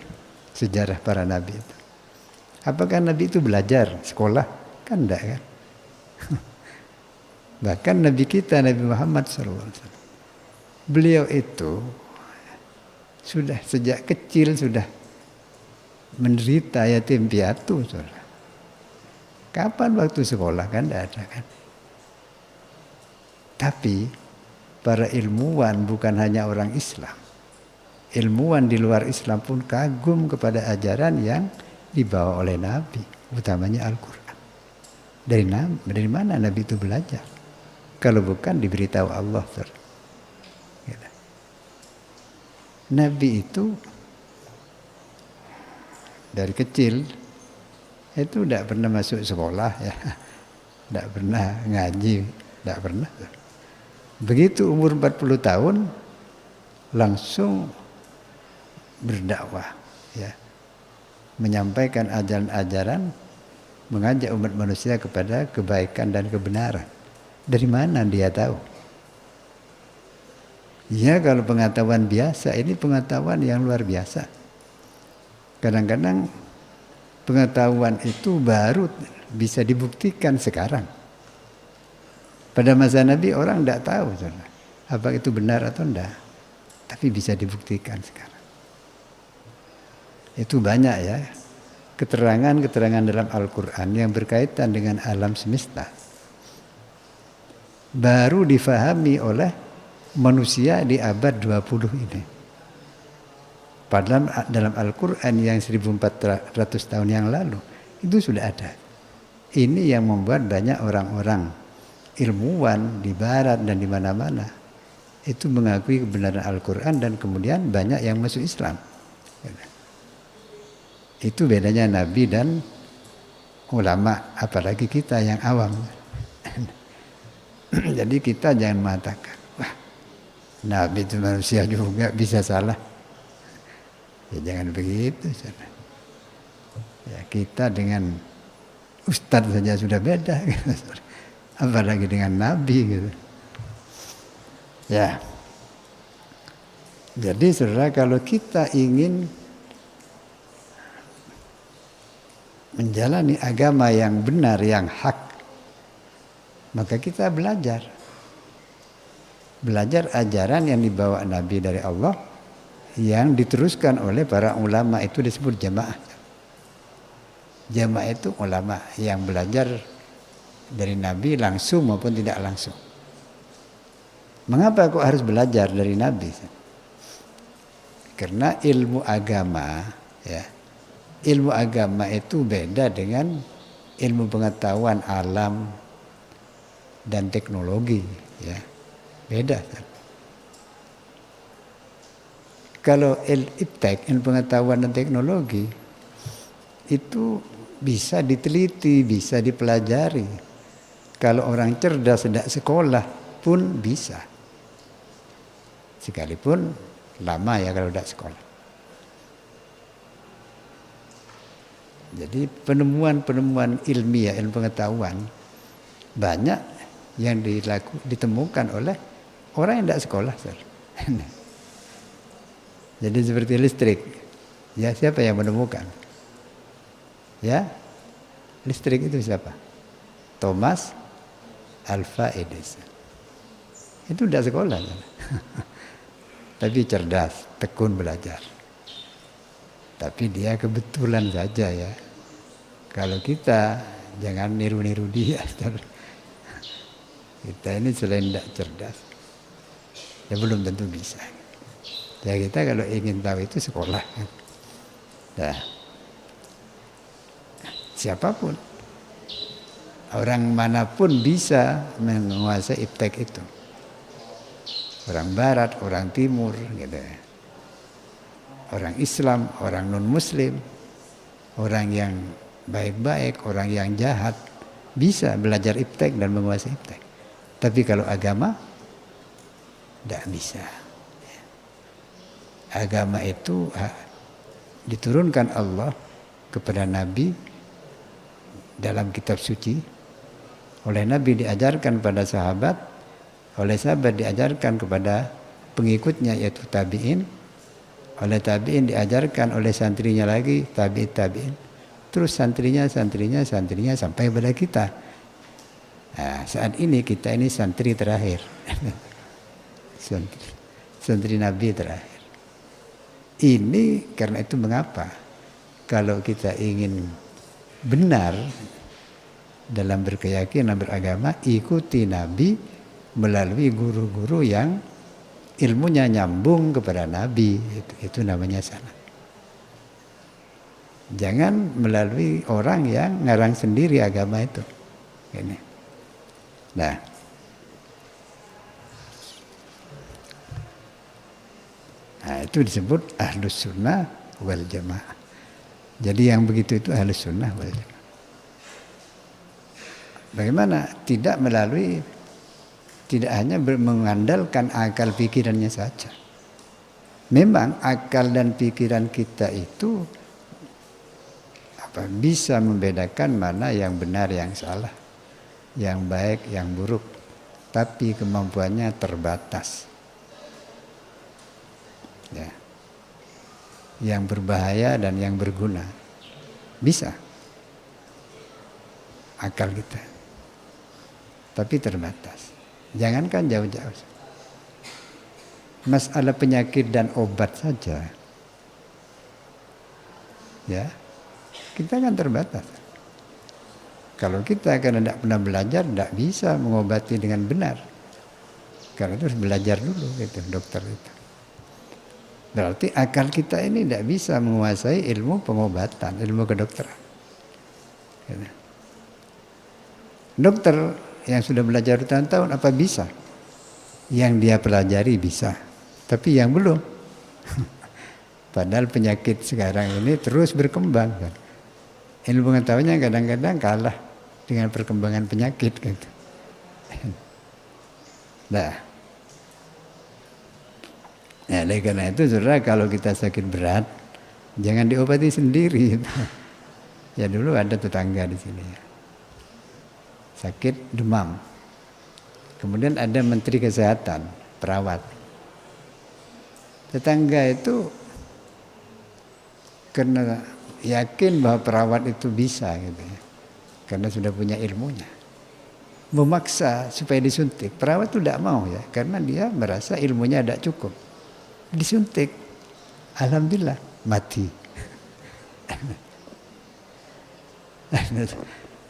sejarah para nabi itu. Apakah nabi itu belajar sekolah? Kan enggak kan? Bahkan nabi kita, Nabi Muhammad SAW, beliau itu sudah sejak kecil sudah menderita yatim piatu. Kapan waktu sekolah? Kan enggak ada kan? Tapi para ilmuwan bukan hanya orang Islam. Ilmuwan di luar Islam pun kagum kepada ajaran yang dibawa oleh Nabi, utamanya Al-Quran. Dari mana Nabi itu belajar? Kalau bukan diberitahu Allah. Nabi itu dari kecil itu tidak pernah masuk sekolah, ya, tidak pernah ngaji, tidak pernah. Begitu umur 40 tahun langsung berdakwah, ya, menyampaikan ajaran-ajaran, mengajak umat manusia kepada kebaikan dan kebenaran. Dari mana dia tahu? Ya kalau pengetahuan biasa, ini pengetahuan yang luar biasa. Kadang-kadang pengetahuan itu baru bisa dibuktikan sekarang. Pada masa Nabi orang tidak tahu apa itu benar atau tidak, tapi bisa dibuktikan sekarang. Itu banyak ya keterangan-keterangan dalam Al-Quran yang berkaitan dengan alam semesta. Baru difahami oleh manusia di abad 20 ini. Padahal dalam Al-Quran yang 1400 tahun yang lalu itu sudah ada. Ini yang membuat banyak orang-orang ilmuwan di barat dan di mana-mana itu mengakui kebenaran Al-Quran dan kemudian banyak yang masuk Islam. Itu bedanya Nabi dan ulama, apalagi kita yang awam. Jadi kita jangan mengatakan, wah Nabi itu manusia juga bisa salah. Ya jangan begitu. Ya, kita dengan ustadz saja sudah beda. Apalagi dengan Nabi gitu. Ya. Jadi saudara, kalau kita ingin menjalani agama yang benar, yang hak, maka kita belajar. Belajar ajaran yang dibawa Nabi dari Allah, yang diteruskan oleh para ulama, itu disebut jamaah. Jamaah itu ulama yang belajar dari Nabi langsung maupun tidak langsung. Mengapa kok harus belajar dari Nabi? Karena ilmu agama, ya, ilmu agama itu beda dengan ilmu pengetahuan alam dan teknologi, ya, beda. Kalau iptek, ilmu pengetahuan dan teknologi, itu bisa diteliti, bisa dipelajari. Kalau orang cerdas tidak sekolah pun bisa. Sekalipun lama ya kalau tidak sekolah. Jadi penemuan-penemuan ilmiah, ilmu pengetahuan banyak yang ditemukan oleh orang yang tidak sekolah. Jadi seperti listrik, ya siapa yang menemukan? Ya, listrik itu siapa? Thomas Alva Edison. Itu tidak sekolah, tapi cerdas, tekun belajar. Tapi dia kebetulan saja ya. Kalau kita jangan niru-niru dia. Kita ini selain tidak cerdas, ya belum tentu bisa. Ya kita kalau ingin tahu itu sekolah. Nah, siapapun, orang manapun bisa menguasai iptek itu. Orang Barat, orang Timur, gitu. Orang Islam, orang non-Muslim, orang yang baik-baik, orang yang jahat, bisa belajar iptek dan menguasai iptek. Tapi kalau agama, tidak bisa. Agama itu diturunkan Allah kepada Nabi dalam kitab suci. Oleh Nabi diajarkan pada sahabat, oleh sahabat diajarkan kepada pengikutnya yaitu tabi'in, oleh tabi'in diajarkan oleh santrinya lagi, tabi'in, terus santrinya sampai pada kita. Nah, saat ini kita ini santri terakhir. Santri Nabi terakhir. Ini karena itu mengapa kalau kita ingin benar dalam berkeyakinan beragama, ikuti Nabi melalui guru-guru yang ilmunya nyambung kepada Nabi. Itu namanya sanad. Jangan melalui orang yang ngarang sendiri agama itu. Ini. Nah, itu disebut ahlus sunnah wal jamaah. Jadi yang begitu itu ahlus sunnah wal jamaah. Bagaimana? Tidak hanya mengandalkan akal pikirannya saja. Memang akal dan pikiran kita itu bisa membedakan mana yang benar, yang salah, yang baik, yang buruk. Tapi kemampuannya terbatas. Ya. Yang berbahaya dan yang berguna. Bisa. Akal kita. Tapi terbatas. Jangankan jauh-jauh. Masalah penyakit dan obat saja. Ya. Kita kan terbatas. Kalau kita karena tidak pernah belajar, tidak bisa mengobati dengan benar. Karena itu harus belajar dulu gitu, dokter itu. Berarti akal kita ini tidak bisa menguasai ilmu pengobatan, ilmu kedokteran. Gitu. Dokter yang sudah belajar tahun-tahun apa bisa? Yang dia pelajari bisa, tapi yang belum. Padahal penyakit sekarang ini terus berkembang kan. Ilmu pengetahuannya kadang-kadang kalah dengan perkembangan penyakit gitu. Nah, ya, oleh karena itu saudara, kalau kita sakit berat jangan diobati sendiri. Ya dulu ada tetangga di sini ya, sakit demam. Kemudian ada menteri kesehatan, perawat. Tetangga itu karena yakin bahwa perawat itu bisa gitu ya, karena sudah punya ilmunya, memaksa supaya disuntik. Perawat itu tidak mau ya, karena dia merasa ilmunya tidak cukup. Disuntik, alhamdulillah mati.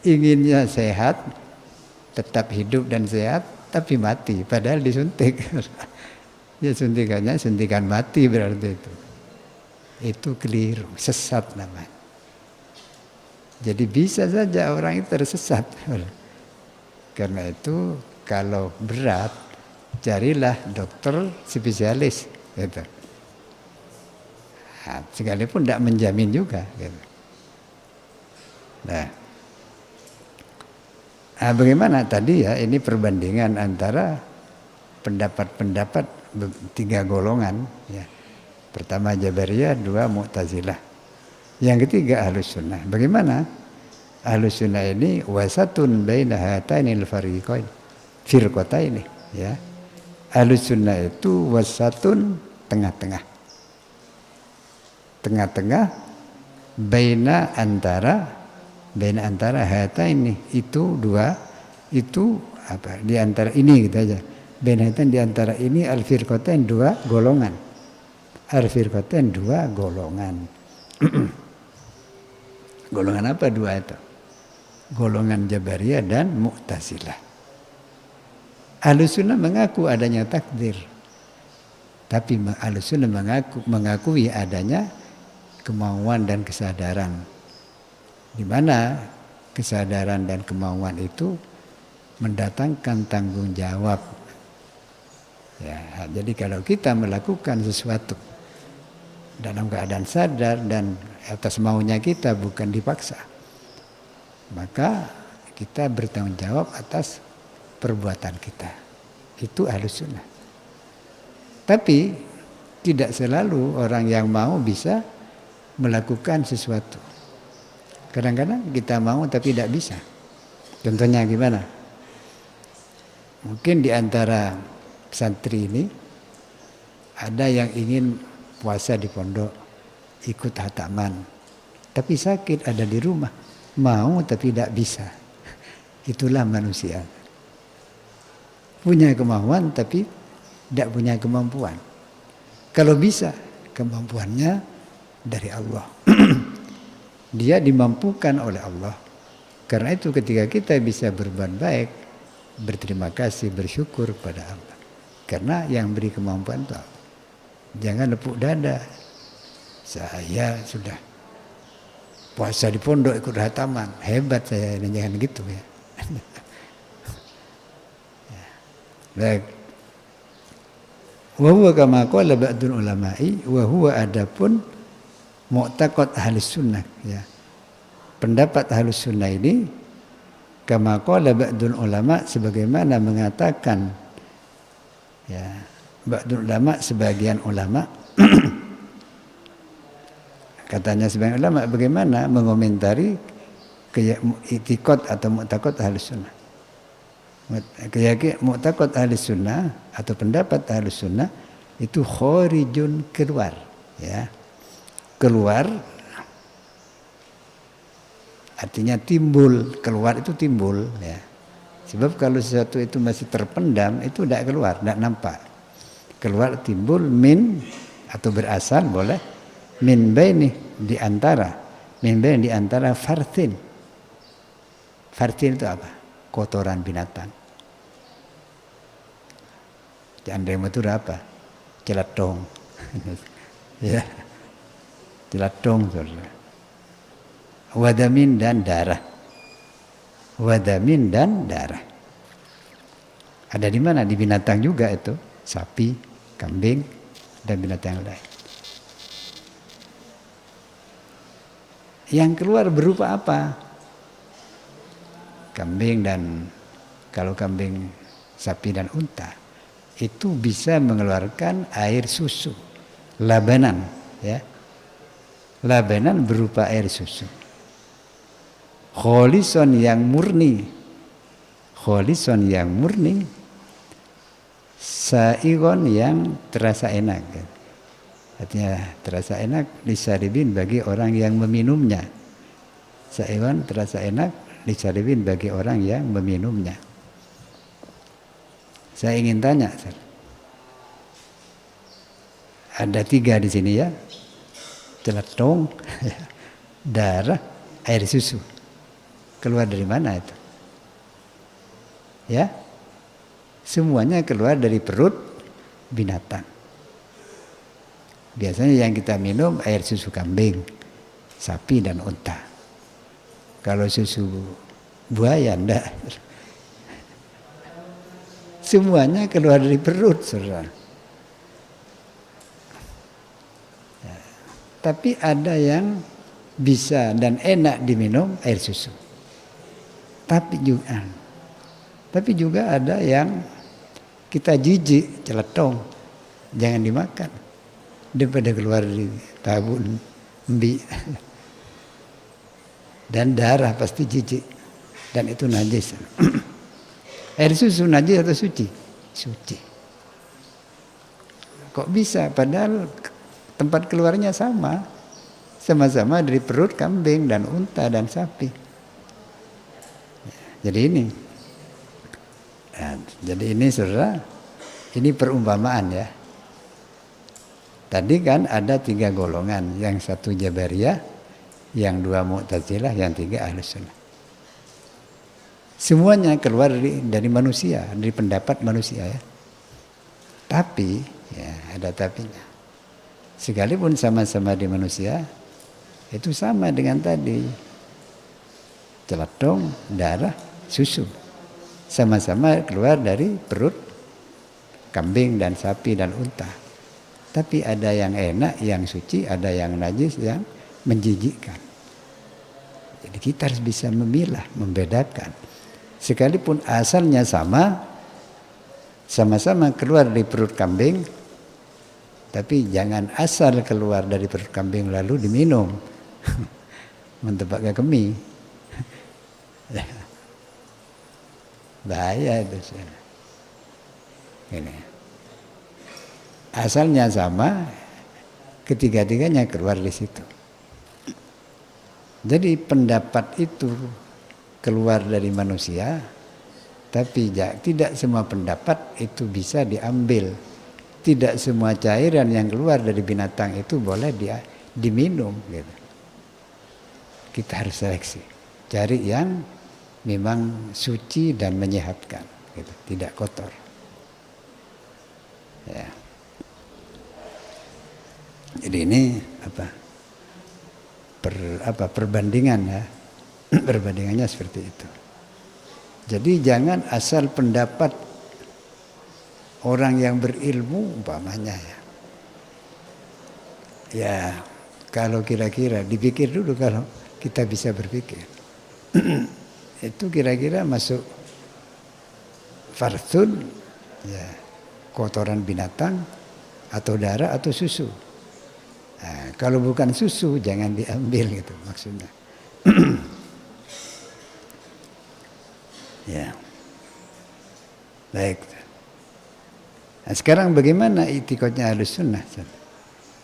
Inginnya sehat, tetap hidup dan sehat, tapi mati. Padahal disuntik. Ya suntikannya suntikan mati berarti itu. Itu keliru, sesat namanya. Jadi bisa saja orang itu tersesat. Karena itu kalau berat, carilah dokter spesialis. Gitu. Nah, sekalipun tidak menjamin juga. Gitu. Nah, bagaimana tadi ya, ini perbandingan antara pendapat-pendapat 3 golongan. Ya. Pertama Jabariyah, 2 Mu'tazilah. Yang ketiga Ahlus Sunnah. Bagaimana? Ahlus Sunnah ini wasatun baina hatainil fariqain, firqataini ya. Ahlus Sunnah itu wasatun, tengah-tengah. Tengah-tengah baina antara hataini, itu 2, itu apa? Di antara ini gitu aja. Baina hatain, di antara ini al-firqatain, 2 golongan. Al-firqatain, 2 golongan. Golongan apa 2 itu? Golongan Jabariyah dan Mu'tazilah. Ahlus Sunnah mengaku adanya takdir. Tapi Ahlus Sunnah mengakui adanya kemauan dan kesadaran. Di mana kesadaran dan kemauan itu mendatangkan tanggung jawab. Ya, jadi kalau kita melakukan sesuatu dalam keadaan sadar dan atas maunya kita, bukan dipaksa, maka kita bertanggung jawab atas perbuatan kita. Itu Ahlus Sunnah. Tapi tidak selalu orang yang mau bisa melakukan sesuatu. Kadang-kadang kita mau tapi tidak bisa. Contohnya gimana? Mungkin di antara santri ini ada yang ingin puasa di pondok, ikut khataman, tapi sakit, ada di rumah, mau tapi tidak bisa. Itulah manusia, punya kemauan tapi tidak punya kemampuan. Kalau bisa, kemampuannya dari Allah. Dia dimampukan oleh Allah. Karena itu ketika kita bisa berbuat baik, berterima kasih, bersyukur pada Allah. Karena yang beri kemampuan itu Allah. Jangan lepuk dada. Saya sudah puasa di pondok, ikut khataman, hebat saya, dan jangan gitu ya. Baik. Wa huwa kama qala ba'dul ulama'i, wa huwa adapun mu'taqad ahlus sunnah ya. Pendapat ahlus sunnah ini kama qala ba'dul ulama, sebagaimana mengatakan ya ba'dul ulama, sebagian ulama. Katanya sebagian ulama, bagaimana mengomentari i'tiqad atau mu'taqad ahlus sunnah. Keyakinan mu'taqad ahlus sunnah atau pendapat ahlus sunnah itu khorijun, keluar ya. Keluar artinya timbul, keluar itu timbul ya. Sebab kalau sesuatu itu masih terpendam, itu tidak keluar, tidak nampak. Keluar, timbul, min atau berasal boleh, min baini, di antara, min baini, di antara farthin. Farthin itu apa? Kotoran binatang. Andai itu apa? Celatong. Ya, Celatung, saudara. Wadamin dan darah. Wadamin dan darah. Ada di mana? Di binatang juga itu. Sapi, kambing, dan binatang yang lain. Yang keluar berupa apa? Kambing dan kalau kambing, sapi dan unta itu bisa mengeluarkan air susu, labanan, ya. Labanan berupa air susu. Kholison yang murni, kholison yang murni, saigon yang terasa enak. Artinya terasa enak lisaribin bagi orang yang meminumnya. Saigon terasa enak lisaribin bagi orang yang meminumnya. Saya ingin tanya, ada 3 di sini ya, celetung, darah, air susu. Keluar dari mana itu? Ya, semuanya keluar dari perut binatang. Biasanya yang kita minum air susu kambing, sapi dan unta. Kalau susu buaya enggak. Semuanya keluar dari perut, saudara. Ya. Tapi ada yang bisa dan enak diminum air susu. Tapi juga ada yang kita jijik, celetong, jangan dimakan. Daripada keluar dari tabun, embi. Dan darah pasti jijik. Dan itu najis. Air susu najis atau suci? Suci. Kok bisa? Padahal tempat keluarnya sama. Sama-sama dari perut kambing dan unta dan sapi. Jadi ini. Nah, jadi ini saudara, ini perumpamaan ya. Tadi kan ada 3 golongan. Yang 1 Jabariyah, yang 2 Mu'tazilah, yang 3 Ahlus Sunnah. Semuanya keluar dari manusia, dari pendapat manusia ya. Tapi, ya ada tapinya. Sekalipun sama-sama di manusia, itu sama dengan tadi. Celetung, darah, susu. Sama-sama keluar dari perut kambing dan sapi dan unta. Tapi ada yang enak, yang suci, ada yang najis, yang menjijikkan. Jadi kita harus bisa memilah, membedakan. Sekalipun asalnya sama-sama keluar dari perut kambing, tapi jangan asal keluar dari perut kambing lalu diminum. Mentebak ke kemi. Bahaya itu. Ini. Asalnya sama, ketiga-tiganya keluar di situ. Jadi pendapat itu keluar dari manusia, tapi tidak semua pendapat itu bisa diambil. Tidak semua cairan yang keluar dari binatang itu boleh diminum. Gitu. Kita harus seleksi, cari yang memang suci dan menyehatkan, gitu. Tidak kotor. Ya. Jadi ini perbandingan ya. Perbandingannya seperti itu. Jadi jangan asal pendapat orang yang berilmu umpamanya ya. Ya, kalau kira-kira dipikir dulu kalau kita bisa berpikir. Itu kira-kira masuk farsun ya, kotoran binatang atau darah atau susu. Nah, kalau bukan susu jangan diambil gitu maksudnya. Ya, baik. Nah, sekarang bagaimana itikadnya Ahlus Sunnah?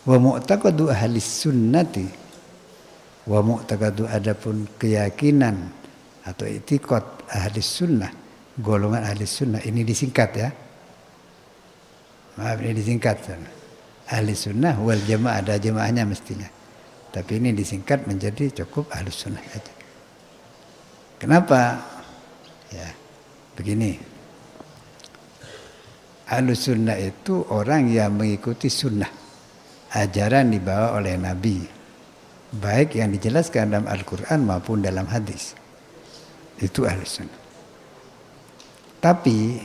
Wa mu'taqadu ahlis sunnati, wa mu'taqadu adapun keyakinan atau itikad Ahlus Sunnah, golongan Ahlus Sunnah ini disingkat ya. Maaf ini disingkat. Ahlus Sunnah wal Jamaah, ada jamaahnya mestinya. Tapi ini disingkat menjadi cukup Ahlus Sunnah saja. Kenapa? Ya, begini. Ahlus Sunnah itu orang yang mengikuti sunnah. ajaran dibawa oleh Nabi, baik yang dijelaskan dalam Al-Quran maupun dalam hadis. Itu Ahlus Sunnah. Tapi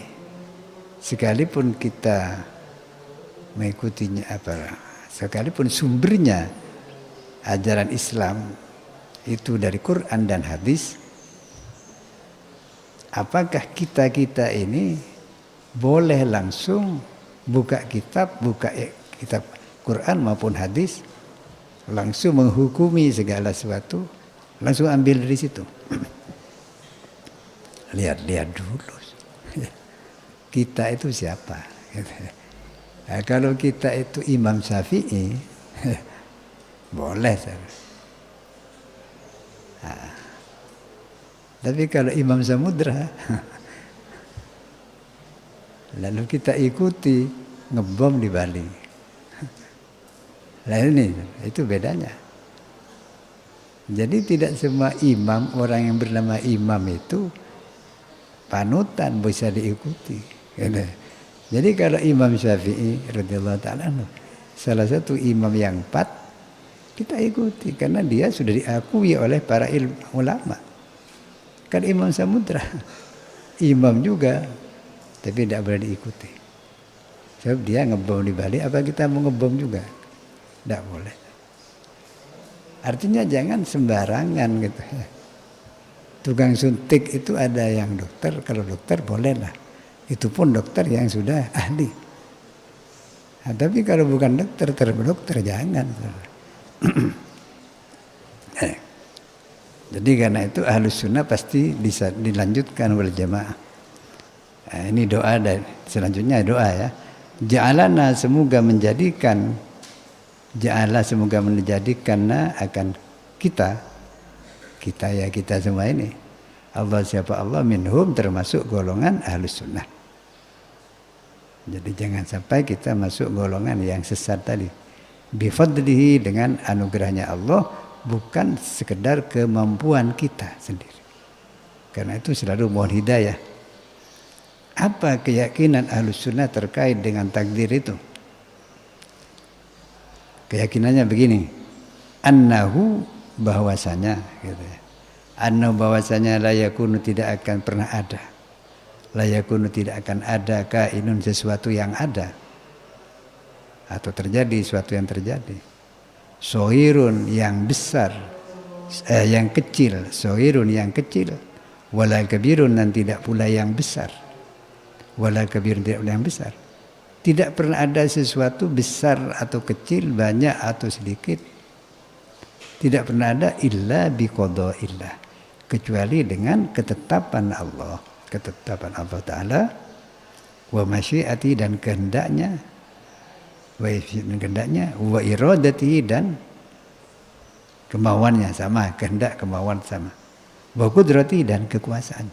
sekalipun kita mengikutinya sekalipun sumbernya ajaran Islam itu dari Quran dan hadis, apakah kita ini boleh langsung buka kitab Quran maupun hadis, langsung menghukumi segala sesuatu, langsung ambil dari situ? Lihat dulu kita itu siapa. Nah, kalau kita itu Imam Syafi'i, boleh. Nah, tapi kalau Imam Samudra, lalu kita ikuti, ngebom di Bali. Nah ini, itu bedanya. Jadi tidak semua imam, orang yang bernama imam itu panutan bisa diikuti. Jadi kalau Imam Syafi'i radhiyallahu ta'ala salah satu imam yang empat, kita ikuti karena dia sudah diakui oleh para ulama. Kan Imam Samudra imam juga, tapi tidak boleh diikuti. Sebab dia ngebom di Bali, apa kita mau ngebom juga? Tidak boleh. Artinya jangan sembarangan gitu ya. Tukang suntik itu ada yang dokter, kalau dokter bolehlah. Itu pun dokter yang sudah ahli. Nah, tapi kalau bukan dokter, jangan. Jadi karena itu Ahlus Sunnah pasti bisa dilanjutkan oleh jamaah. Nah, ini doa dan selanjutnya doa ya. Ja'alana semoga menjadikan akan kita semua ini. Allah siapa Allah minhum termasuk golongan Ahlus Sunnah. Jadi jangan sampai kita masuk golongan yang sesat tadi. Bifadlihi dengan anugerahnya Allah, bukan sekedar kemampuan kita sendiri. Karena itu selalu mohon hidayah. Apa keyakinan Ahlus Sunnah terkait dengan takdir itu? Keyakinannya begini, annahu bahwasanya gitu ya. Annahu bahwasanya la yakunu tidak akan pernah ada. La yakunu tidak akan ada kainun sesuatu yang ada atau terjadi sesuatu yang terjadi. Sohirun yang besar, yang kecil, sohirun yang kecil, wala kabirun dan tidak pula yang besar. Wala kabirun tidak pula yang besar. Tidak pernah ada sesuatu besar atau kecil, banyak atau sedikit. Tidak pernah ada illa biqada'illah, kecuali dengan ketetapan Allah Ta'ala, wa masyiati dan kehendaknya, wa iradati dan kemauannya sama, kehendak kemauan sama, wa qudrati dan kekuasaan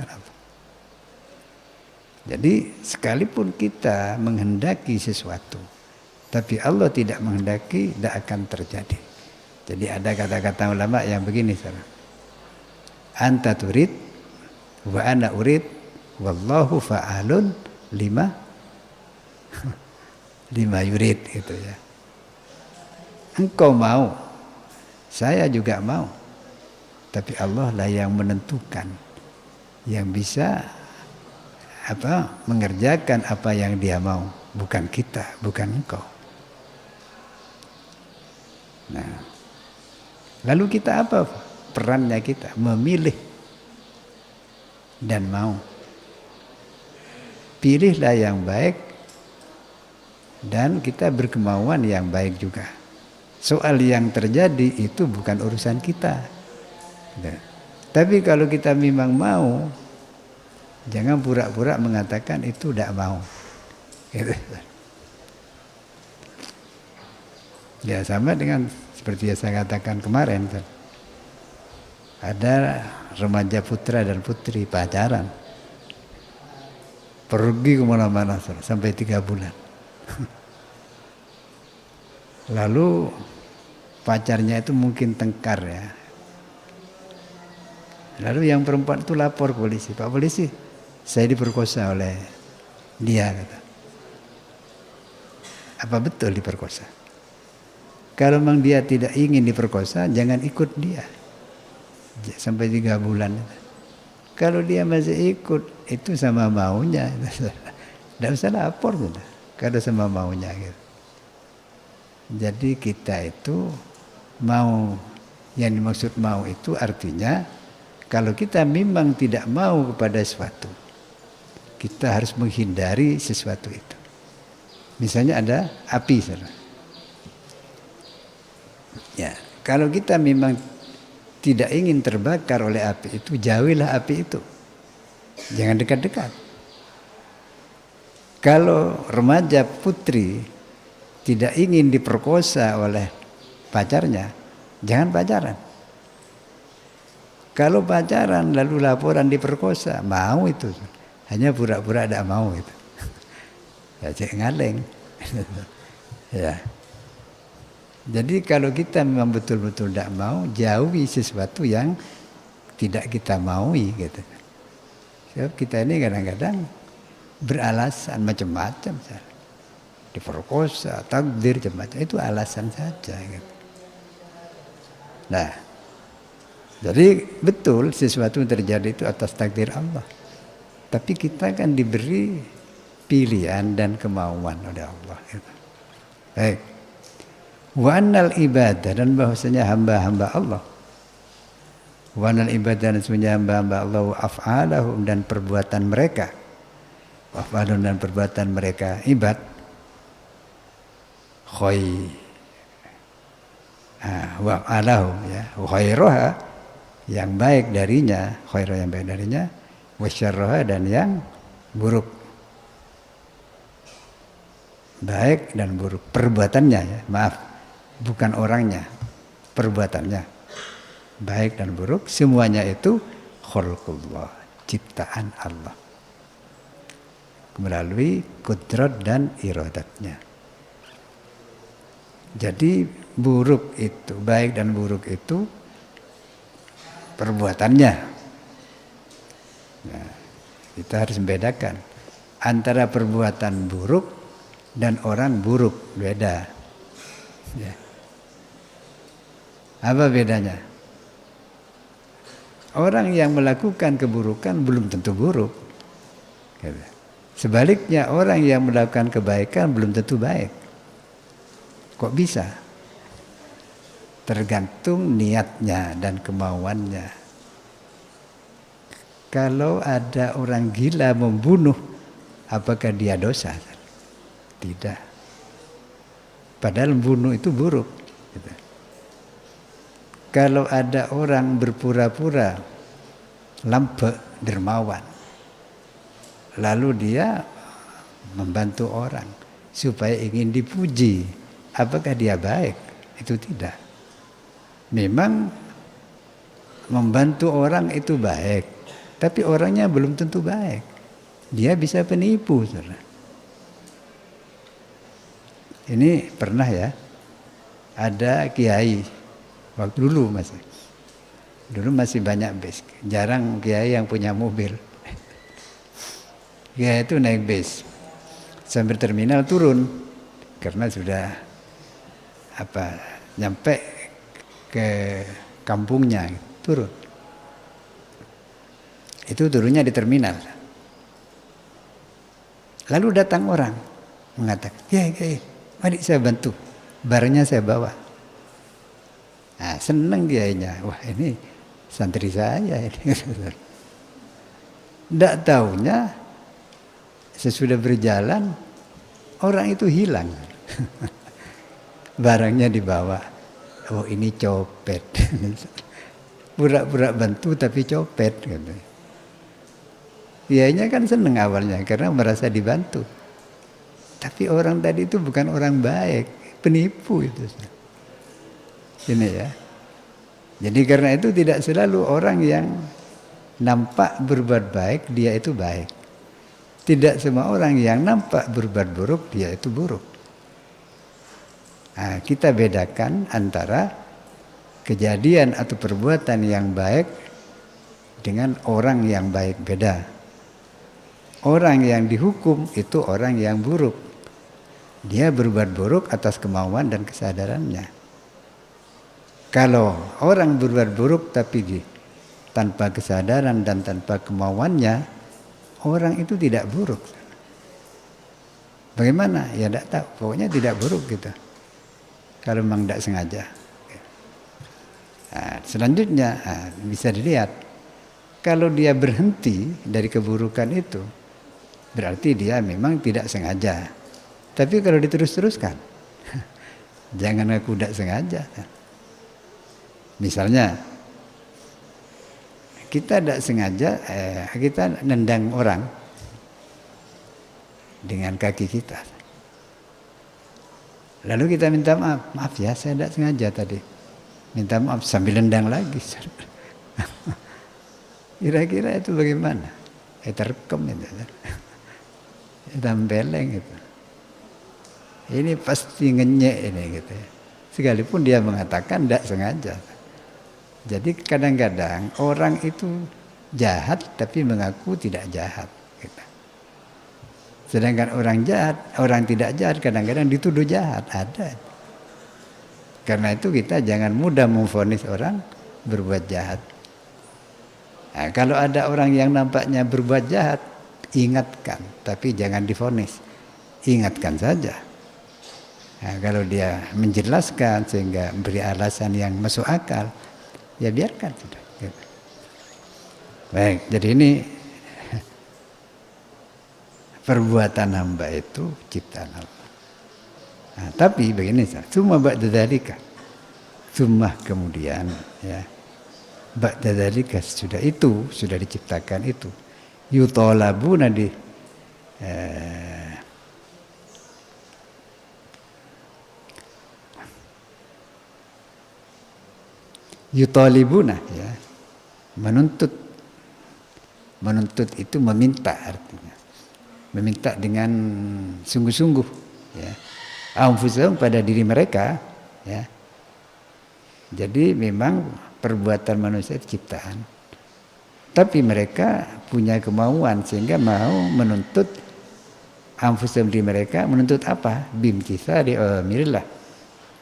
Allah. Jadi sekalipun kita menghendaki sesuatu, tapi Allah tidak menghendaki, tidak akan terjadi. Jadi ada kata-kata ulama yang begini, anta turid wa ana urid wallahu fa'alun lima yurid, gitu ya. Engkau mau, saya juga mau, tapi Allah lah yang menentukan, yang bisa mengerjakan apa yang dia mau, bukan kita, bukan engkau. Nah, lalu kita apa perannya kita? Memilih dan mau. Pilihlah yang baik dan kita berkemauan yang baik juga. Soal yang terjadi itu bukan urusan kita. Tapi kalau kita memang mau, jangan pura-pura mengatakan itu tidak mau. Ya sama dengan seperti yang saya katakan kemarin. Ada remaja putra dan putri pacaran. Pergi kemana-mana sampai 3 bulan. Lalu pacarnya itu mungkin tengkar ya. Lalu yang perempuan itu lapor polisi. Pak polisi, saya diperkosa oleh dia, kata. Apa betul diperkosa? Kalau memang dia tidak ingin diperkosa, jangan ikut dia sampai 3 bulan. Kalau dia masih ikut, itu sama maunya. Tidak usah lapor gitu. Kalau sama maunya gitu. Jadi kita itu mau, yang dimaksud mau itu artinya kalau kita memang tidak mau kepada sesuatu, kita harus menghindari sesuatu itu. Misalnya ada api, saudara. Ya, kalau kita memang tidak ingin terbakar oleh api itu, jauhilah api itu. Jangan dekat-dekat. Kalau remaja putri tidak ingin diperkosa oleh pacarnya, jangan pacaran. Kalau pacaran lalu laporan diperkosa, mau itu. Hanya pura-pura tidak mau itu. Ya cek ngaleng. Ya. Jadi kalau kita memang betul-betul tidak mau, jauhi sesuatu yang tidak kita maui gitu. Sebab kita ini kadang-kadang beralasan macam-macam. Diperkosa, takdir, macam-macam. Itu alasan saja gitu. Nah, jadi betul sesuatu yang terjadi itu atas takdir Allah. Tapi kita kan diberi pilihan dan kemauan oleh Allah gitu. Baik. Wa annal ibadah, dan bahwasanya hamba-hamba Allah. Wa annal ibadah, dan sebenarnya hamba-hamba Allah, af'alahum, dan perbuatan mereka. Af'alahum, dan perbuatan mereka ibad. Wa af'alahum, ya, khairoha, yang baik darinya, khairoha yang baik darinya, wa syarroha, dan yang buruk. Baik dan buruk perbuatannya, ya, maaf. Bukan orangnya, perbuatannya. Baik dan buruk, semuanya itu khalqullah, ciptaan Allah. Melalui kudrat dan iradatnya. Jadi buruk itu, baik dan buruk itu perbuatannya. Nah, kita harus membedakan antara perbuatan buruk dan orang buruk, beda. Ya. Apa bedanya? Orang yang melakukan keburukan belum tentu buruk. Sebaliknya orang yang melakukan kebaikan belum tentu baik. Kok bisa? Tergantung niatnya dan kemauannya. Kalau ada orang gila membunuh, apakah dia dosa? Tidak. Padahal membunuh itu buruk. Gitu. Kalau ada orang berpura-pura lampe dermawan, lalu dia membantu orang supaya ingin dipuji, apakah dia baik? Itu tidak. Memang membantu orang itu baik, tapi orangnya belum tentu baik. Dia bisa penipu, saudara. Ini pernah ya, ada kiai waktu dulu masih banyak bis, jarang kiai yang punya mobil. Kiai itu naik bis sampai terminal turun karena sudah nyampe ke kampungnya, turun. Itu turunnya di terminal. Lalu datang orang mengatakan, kiai, mari saya bantu, barangnya saya bawa. Nah, senang kiainya, wah ini santri saya ini. Tidak taunya sesudah berjalan orang itu hilang. Barangnya dibawa. Oh ini copet. Pura-pura bantu tapi copet. Kiainya kan senang awalnya karena merasa dibantu. Tapi orang tadi itu bukan orang baik, penipu itu. Ini ya. Jadi karena itu tidak selalu orang yang nampak berbuat baik dia itu baik. Tidak semua orang yang nampak berbuat buruk dia itu buruk. Nah, kita bedakan antara kejadian atau perbuatan yang baik dengan orang yang baik, beda. Orang yang dihukum itu orang yang buruk. Dia berbuat buruk atas kemauan dan kesadarannya. Kalau orang berbuat buruk tapi tanpa kesadaran dan tanpa kemauannya, orang itu tidak buruk. Bagaimana? Ya tidak tahu. Pokoknya tidak buruk gitu. Kalau memang tidak sengaja. Nah, selanjutnya bisa dilihat. Kalau dia berhenti dari keburukan itu, berarti dia memang tidak sengaja. Tapi kalau diterus-teruskan, jangan aku tidak sengaja. Misalnya, kita tidak sengaja, kita nendang orang dengan kaki kita. Lalu kita minta maaf, maaf ya saya tidak sengaja tadi. Minta maaf sambil nendang lagi. Kira-kira itu bagaimana? Terekam itu. Tambeleng itu. Ini pasti ngenyek ini gitu ya. Sekalipun dia mengatakan tidak sengaja. Jadi kadang-kadang orang itu jahat tapi mengaku tidak jahat. Gitu. Sedangkan orang jahat, orang tidak jahat kadang-kadang dituduh jahat. Ada. Karena itu kita jangan mudah memvonis orang berbuat jahat. Nah, kalau ada orang yang nampaknya berbuat jahat, ingatkan, tapi jangan divonis. Ingatkan saja. Nah, kalau dia menjelaskan sehingga beri alasan yang masuk akal, ya biarkan sudah. Gitu. Baik, jadi ini perbuatan hamba itu ciptaan Allah. Nah, tapi begini, summa ba'da dzalika. Summa kemudian ya. Ba'da dzalika sudah diciptakan itu. Yutalabuna yutalibuna ya. Menuntut itu meminta artinya. Meminta dengan sungguh-sungguh ya. Anfusahum pada diri mereka ya. Jadi memang perbuatan manusia itu ciptaan. Tapi mereka punya kemauan sehingga mau menuntut anfusahum diri mereka, menuntut apa? Bimtitsali awamirillah,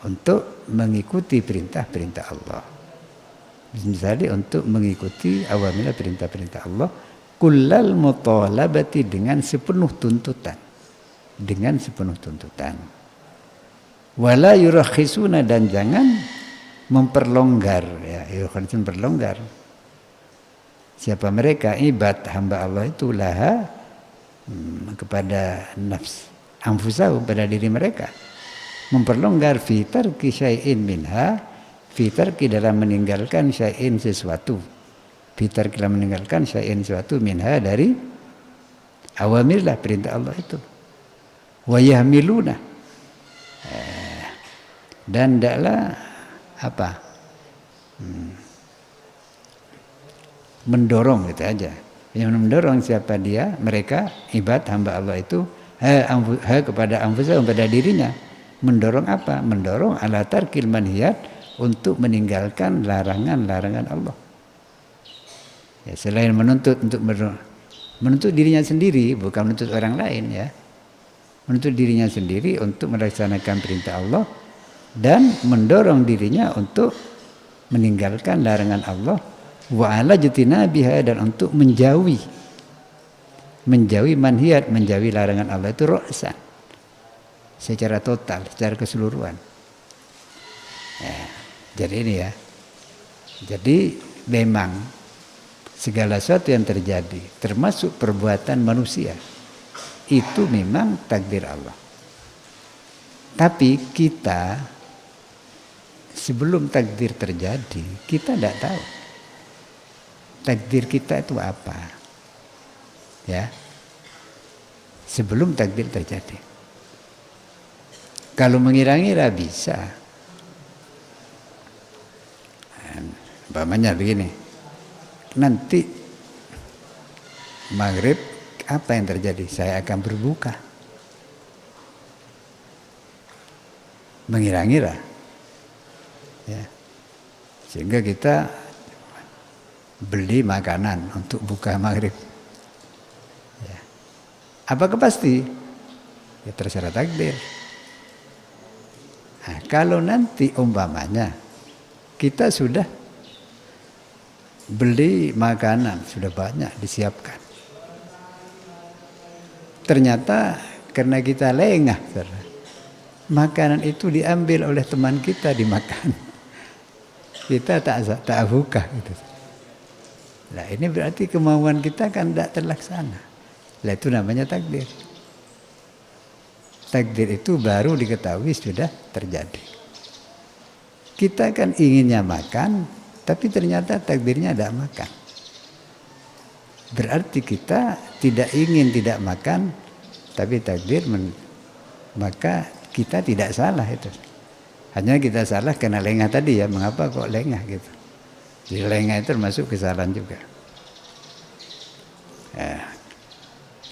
untuk mengikuti perintah-perintah Allah. Misalnya untuk mengikuti awamirillah, perintah-perintah Allah, kullal mutalabati, dengan sepenuh tuntutan. Dengan sepenuh tuntutan. Wala yurakhisuna, dan jangan memperlonggar ya, yurakhisun berlonggar. Siapa mereka? Ibad hamba Allah itu laha kepada nafs anfusahum, pada diri mereka, memperlonggar fi tarki syai'in minha, fi tarki dalam meninggalkan syai'in sesuatu, fi tarki dalam meninggalkan syai'in sesuatu minha dari awamirlah, perintah Allah itu. Wa yahmiluna, dan tidaklah apa? Mendorong gitu aja. Yang mendorong siapa dia? Mereka ibad hamba Allah itu kepada anfusahum, pada dirinya. Mendorong apa? Mendorong ala tarkil manhiyat, untuk meninggalkan larangan-larangan Allah. Ya, selain menuntut untuk menuntut dirinya sendiri, bukan menuntut orang lain ya. Menuntut dirinya sendiri untuk melaksanakan perintah Allah, dan mendorong dirinya untuk meninggalkan larangan Allah, wa ala jutinabiha, dan untuk menjauhi manhiyat, menjauhi larangan Allah itu ra'san, secara total, secara keseluruhan ya. Jadi ini ya, jadi memang segala sesuatu yang terjadi termasuk perbuatan manusia itu memang takdir Allah. Tapi kita sebelum takdir terjadi, kita tidak tahu takdir kita itu apa. Ya. Sebelum takdir terjadi. Kalau mengira-ngira bisa. Umpamanya begini. Nanti maghrib apa yang terjadi? Saya akan berbuka. Mengira-ngira. Ya. Sehingga kita beli makanan untuk buka maghrib. Ya. Apakah pasti? Ya terserah takdir. Nah, kalau nanti umpamanya kita sudah beli makanan, sudah banyak disiapkan. Ternyata karena kita lengah, makanan itu diambil oleh teman kita dimakan. Kita tak buka gitu. Nah, ini berarti kemauan kita kan tidak terlaksana. Nah, itu namanya takdir. Takdir itu baru diketahui sudah terjadi. Kita kan inginnya makan, tapi ternyata takdirnya tidak makan. Berarti kita tidak ingin tidak makan, tapi takdir maka kita tidak salah itu. Hanya kita salah karena lengah tadi ya, mengapa kok lengah gitu. Jadi lengah itu termasuk kesalahan juga. Ya.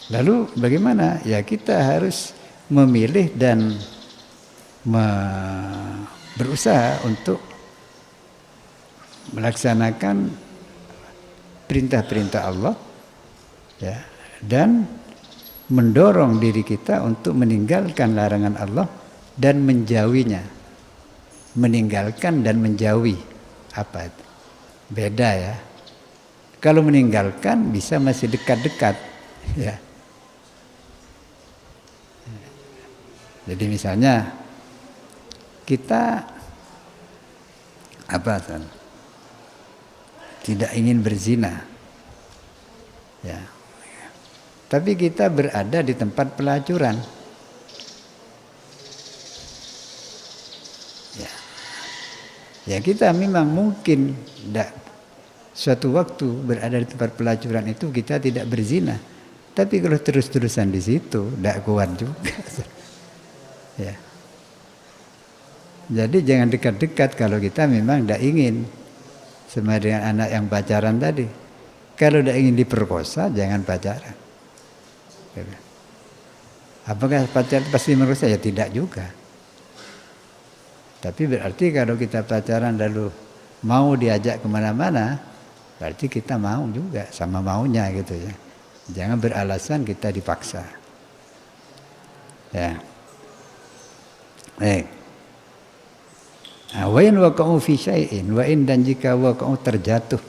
Lalu bagaimana? Ya kita harus memilih dan berusaha untuk melaksanakan perintah-perintah Allah, ya, dan mendorong diri kita untuk meninggalkan larangan Allah dan menjauhinya. Meninggalkan dan menjauhi, apa itu? Beda ya. Kalau meninggalkan bisa masih dekat-dekat, ya. Jadi misalnya kita tidak ingin berzina, ya. Tapi kita berada di tempat pelacuran, ya. Ya kita memang mungkin suatu waktu berada di tempat pelacuran itu kita tidak berzina, tapi kalau terus-terusan di situ tidak kuat juga. Ya. Jadi jangan dekat-dekat kalau kita memang tidak ingin. Sama dengan anak yang pacaran tadi. Kalau tidak ingin diperkosa, jangan pacaran. Apakah pacaran pasti merusak? Ya tidak juga. Tapi berarti kalau kita pacaran lalu mau diajak kemana-mana, berarti kita mau juga sama maunya gitu ya. Jangan beralasan kita dipaksa. Ya. Wa in waqa'u fi syai'in, wa in dan jika waqa'u terjatuh.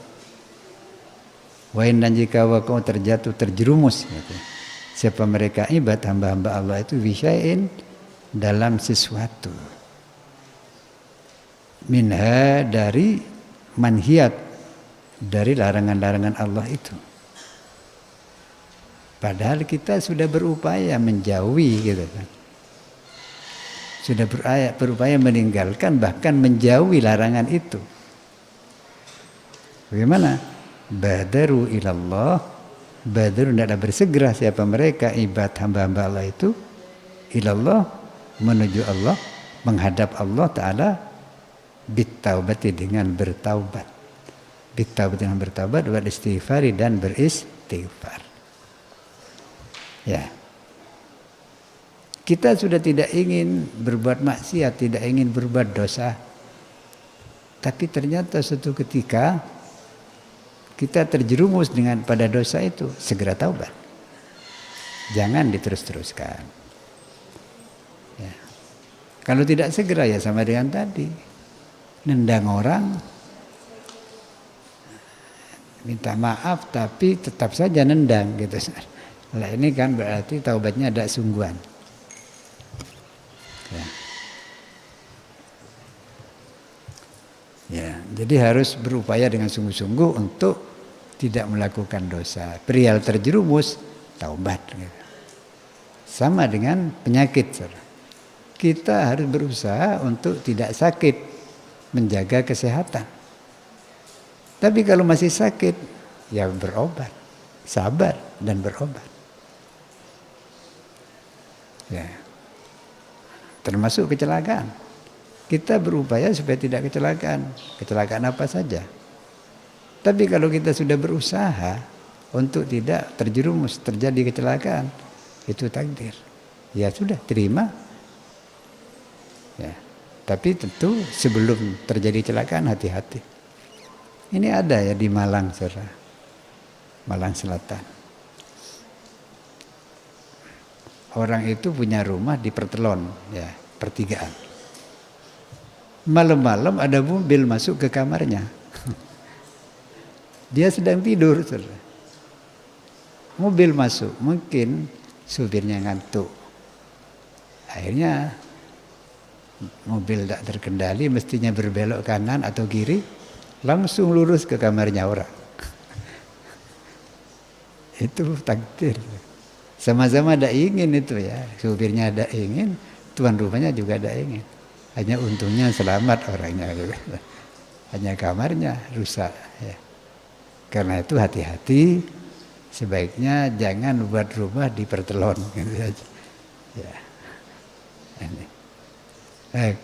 Wa in dan jika waqa'u terjatuh, terjerumus gitu. Siapa mereka ibad hamba-hamba Allah itu fi syai'in dalam sesuatu. Minha dari manhiyat, dari larangan-larangan Allah itu. Padahal kita sudah berupaya menjauhi gitu kan. Sudah berupaya meninggalkan bahkan menjauhi larangan itu. Bagaimana? Badaru ilallah, badaru tidaklah bersegera siapa mereka ibad hamba-hamba Allah itu ilallah menuju Allah, menghadap Allah Ta'ala bitaubati dengan bertaubat. Bitaubat dengan bertaubat, wal istighfari dan beristighfar. Ya. Kita sudah tidak ingin berbuat maksiat, tidak ingin berbuat dosa. Tapi ternyata suatu ketika kita terjerumus pada dosa itu, segera taubat. Jangan diterus-teruskan. Ya. Kalau tidak segera ya sama dengan tadi. Nendang orang, minta maaf tapi tetap saja nendang gitu. Nah, ini kan berarti taubatnya ada sungguhan. Ya, jadi harus berupaya dengan sungguh-sungguh untuk tidak melakukan dosa. Perihal terjerumus, taubat. Sama dengan penyakit. Kita harus berusaha untuk tidak sakit, menjaga kesehatan. Tapi kalau masih sakit, ya berobat, sabar dan berobat. Ya. Termasuk kecelakaan. Kita berupaya supaya tidak kecelakaan. Kecelakaan apa saja. Tapi kalau kita sudah berusaha untuk tidak terjerumus terjadi kecelakaan, itu takdir. Ya sudah, terima. Ya. Tapi tentu sebelum terjadi kecelakaan hati-hati. Ini ada ya di Malang, saudara. Malang Selatan. Orang itu punya rumah di Pertelon, ya, pertigaan. Malam-malam ada mobil masuk ke kamarnya. Dia sedang tidur. Mobil masuk, mungkin supirnya ngantuk. Akhirnya mobil tak terkendali, mestinya berbelok kanan atau kiri, langsung lurus ke kamarnya orang. Itu takdir. Sama-sama ada ingin itu ya. Supirnya ada ingin, tuan rumahnya juga ada ingin. Hanya untungnya selamat orangnya. Hanya kamarnya rusak. Ya. Karena itu hati-hati. Sebaiknya jangan buat rumah di pertelon. Gitu aja. Ya. Ini. Baik.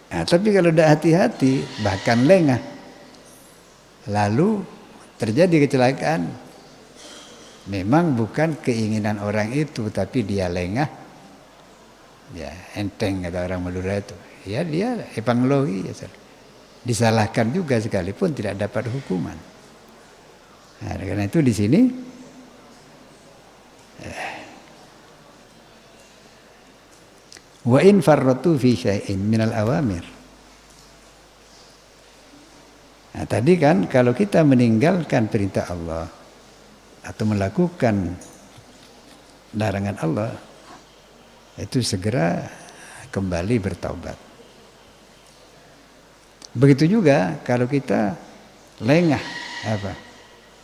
Nah, tapi kalau udah hati-hati, bahkan lengah, lalu terjadi kecelakaan, memang bukan keinginan orang itu, tapi dia lengah, ya enteng kata orang Madura itu, ya dia epanglogi, ya, disalahkan juga sekalipun tidak dapat hukuman. Nah, karena itu di sini wa in farratu fi syai'in minal awamir. Nah, tadi kan kalau kita meninggalkan perintah Allah atau melakukan larangan Allah, itu segera kembali bertaubat. Begitu juga kalau kita lengah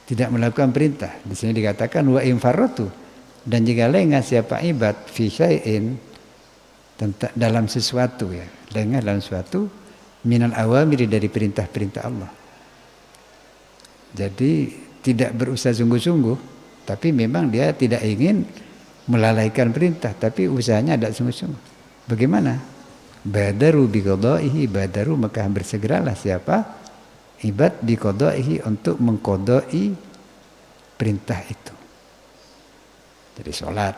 tidak melakukan perintah. Di sini dikatakan wa in farratu, dan jika lengah siapa ibad fi syai'in, dalam sesuatu, ya lengah dalam sesuatu, minal awamiri, dari perintah-perintah Allah. Jadi tidak berusaha sungguh-sungguh, tapi memang dia tidak ingin melalaikan perintah, tapi usahanya ada sungguh-sungguh. Bagaimana? Badaru biqadaihi, badaru maka bersegeralah siapa ibad biqadaihi, untuk mengqadai perintah itu. Jadi sholat.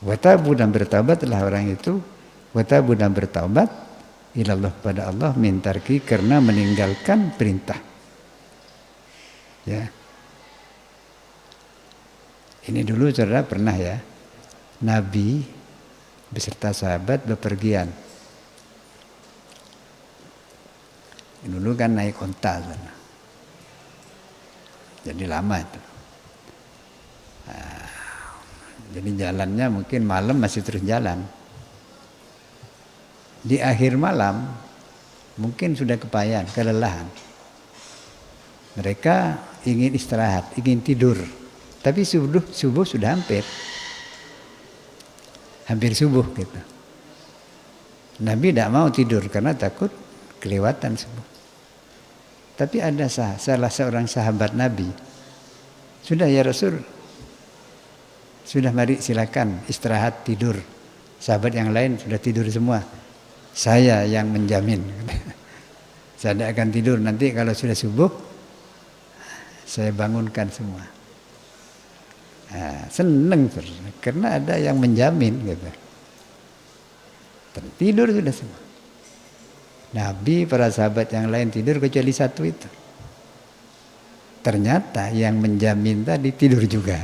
Watabu, dan bertaubatlah orang itu, watabu, dan bertaubat ilallah pada Allah, mintarki, karena meninggalkan perintah. Ya, ini dulu saudara pernah ya, Nabi beserta sahabat bepergian. Dulu kan naik onta sana. Jadi lama itu. Nah, jadi jalannya mungkin malam masih terus jalan. Di akhir malam mungkin sudah kepayan, kelelahan. Mereka ingin istirahat, ingin tidur. Tapi subuh sudah hampir subuh gitu. Nabi tidak mau tidur karena takut kelewatan subuh. Tapi ada salah seorang sahabat Nabi, sudah ya Rasul, sudah mari silakan istirahat tidur. Sahabat yang lain sudah tidur semua. Saya yang menjamin. Saya tidak akan tidur, nanti kalau sudah subuh saya bangunkan semua. Nah, seneng karena ada yang menjamin gitu. Tertidur sudah semua. Nabi, para sahabat yang lain tidur kecuali satu itu. Ternyata yang menjamin tadi tidur juga.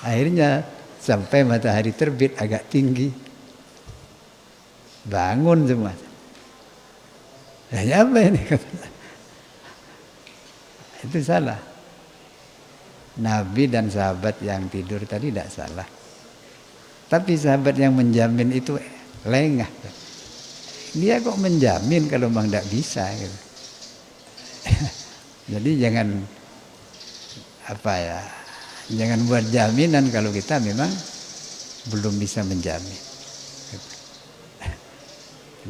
Akhirnya sampai matahari terbit agak tinggi, bangun semua. Ya apa ini? Itu salah. Nabi dan sahabat yang tidur tadi tidak salah. Tapi sahabat yang menjamin itu lengah. Dia kok menjamin kalau memang tidak bisa gitu. Jadi jangan jangan buat jaminan kalau kita memang belum bisa menjamin.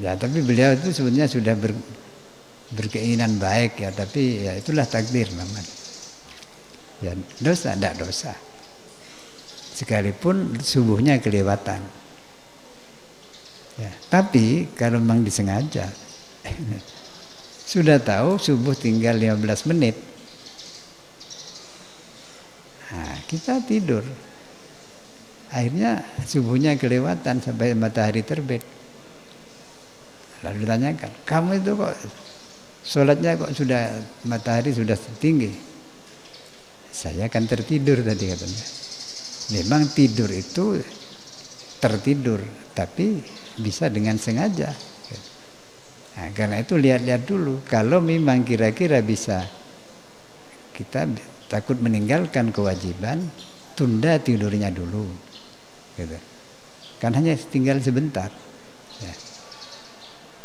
Ya, tapi beliau itu sebenarnya sudah berkeinginan baik ya, tapi ya itulah takdir namanya. Ya, dosa tidak dosa. Sekalipun subuhnya kelewatan. Ya, tapi kalau memang disengaja, sudah tahu subuh tinggal 15 menit. Nah, kita tidur. Akhirnya subuhnya kelewatan sampai matahari terbit. Lalu ditanyakan, kamu itu kok sholatnya kok sudah matahari sudah tinggi? Saya kan tertidur tadi katanya. Memang tidur itu tertidur, tapi bisa dengan sengaja. Nah, karena itu lihat-lihat dulu. Kalau memang kira-kira bisa, kita takut meninggalkan kewajiban, tunda tidurnya dulu. Gitu. Kan hanya tinggal sebentar. Ya.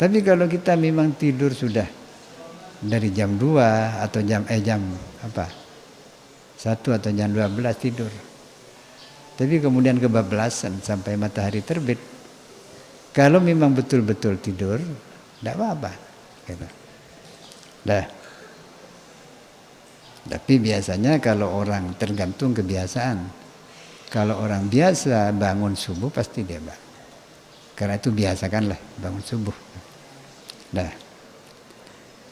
Tapi kalau kita memang tidur sudah dari jam 2 atau jam 1 atau jam 12 tidur. Tapi kemudian kebablasan sampai matahari terbit. Kalau memang betul-betul tidur, tidak apa-apa. Gitu. Dah. Tapi biasanya kalau orang tergantung kebiasaan. Kalau orang biasa bangun subuh pasti dia bangun. Karena itu biasakanlah bangun subuh. Dah.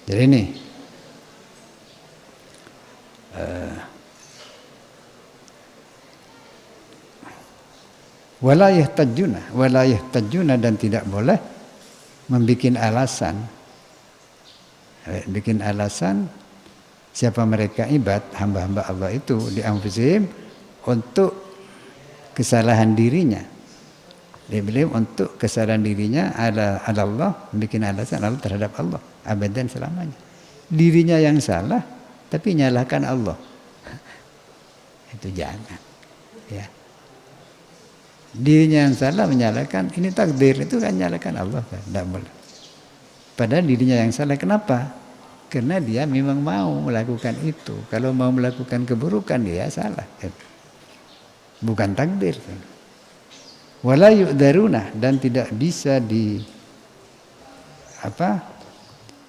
Jadi ini wala yahtajuna dan tidak boleh membikin alasan. Bikin alasan siapa mereka hamba-hamba Allah itu di anfusihim untuk kesalahan dirinya. Dia bilang untuk kesalahan dirinya ada Allah, bikin alasan Allah terhadap Allah abadan selamanya. Dirinya yang salah tapi nyalahkan Allah. Itu jangan. Ya. Dirinya yang salah menyalahkan, ini takdir, itu kan nyalahkan Allah kan, tidak boleh. Padahal dirinya yang salah, kenapa? Karena dia memang mau melakukan itu. Kalau mau melakukan keburukan dia salah. Bukan takdir. Wala yu'daruna dan tidak bisa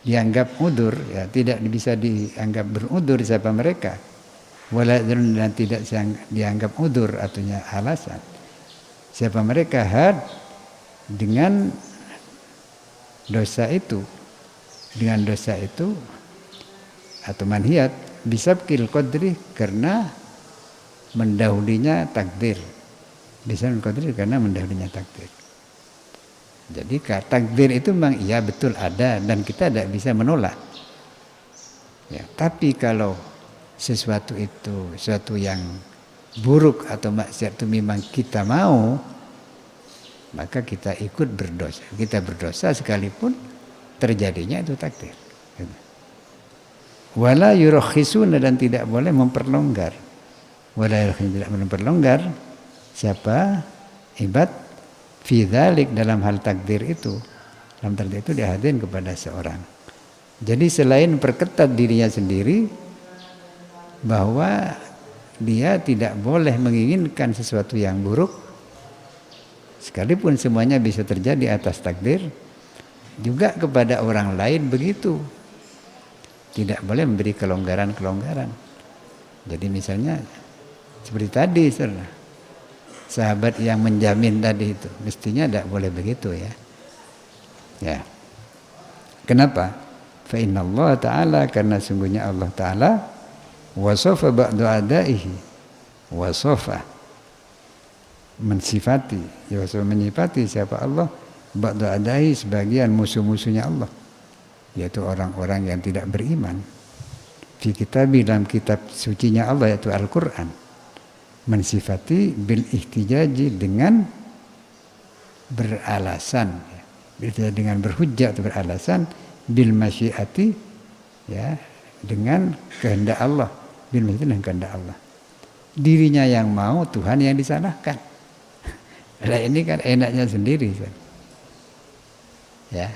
dianggap udur, ya, tidak bisa dianggap berudur siapa mereka. Wala yu'daruna dan tidak dianggap udur artinya alasan. Siapa mereka dengan dosa itu atau manhiyat bisabqil qadri karena mendahulunya takdir. Bisabqil qadri karena mendahulunya takdir. Jadi takdir itu memang iya betul ada dan kita tidak bisa menolak. Ya, tapi kalau sesuatu yang buruk atau maksiat itu memang kita mau, maka kita ikut berdosa. Kita berdosa sekalipun terjadinya itu takdir. Wala yurakhisuna dan tidak boleh memperlonggar. Wala yurakhisuna tidak memperlonggar siapa ibad fi dzalik dalam hal takdir itu. Dalam takdir itu dihadirin kepada seorang. Jadi selain perketat dirinya sendiri bahwa dia tidak boleh menginginkan sesuatu yang buruk sekalipun semuanya bisa terjadi atas takdir, juga kepada orang lain begitu. Tidak boleh memberi kelonggaran-kelonggaran. Jadi misalnya seperti tadi sahabat yang menjamin tadi itu, mestinya tidak boleh begitu ya. Ya. Kenapa? Fa inna Allah Ta'ala karena sungguhnya Allah Ta'ala wasofa ba'du adaihi wasofa mensifati menyifati siapa Allah ba'du adaihi sebagian musuh-musuhnya Allah, yaitu orang-orang yang tidak beriman. Di kitab dalam kitab sucinya Allah yaitu Al-Quran mensifati bil ihtijaji dengan beralasan, dengan berhujjah atau beralasan bil masyiati ya dengan kehendak Allah. Dengan kehendak Allah. Dirinya yang mau, Tuhan yang disalahkan. Nah, ini kan enaknya sendiri. Ya.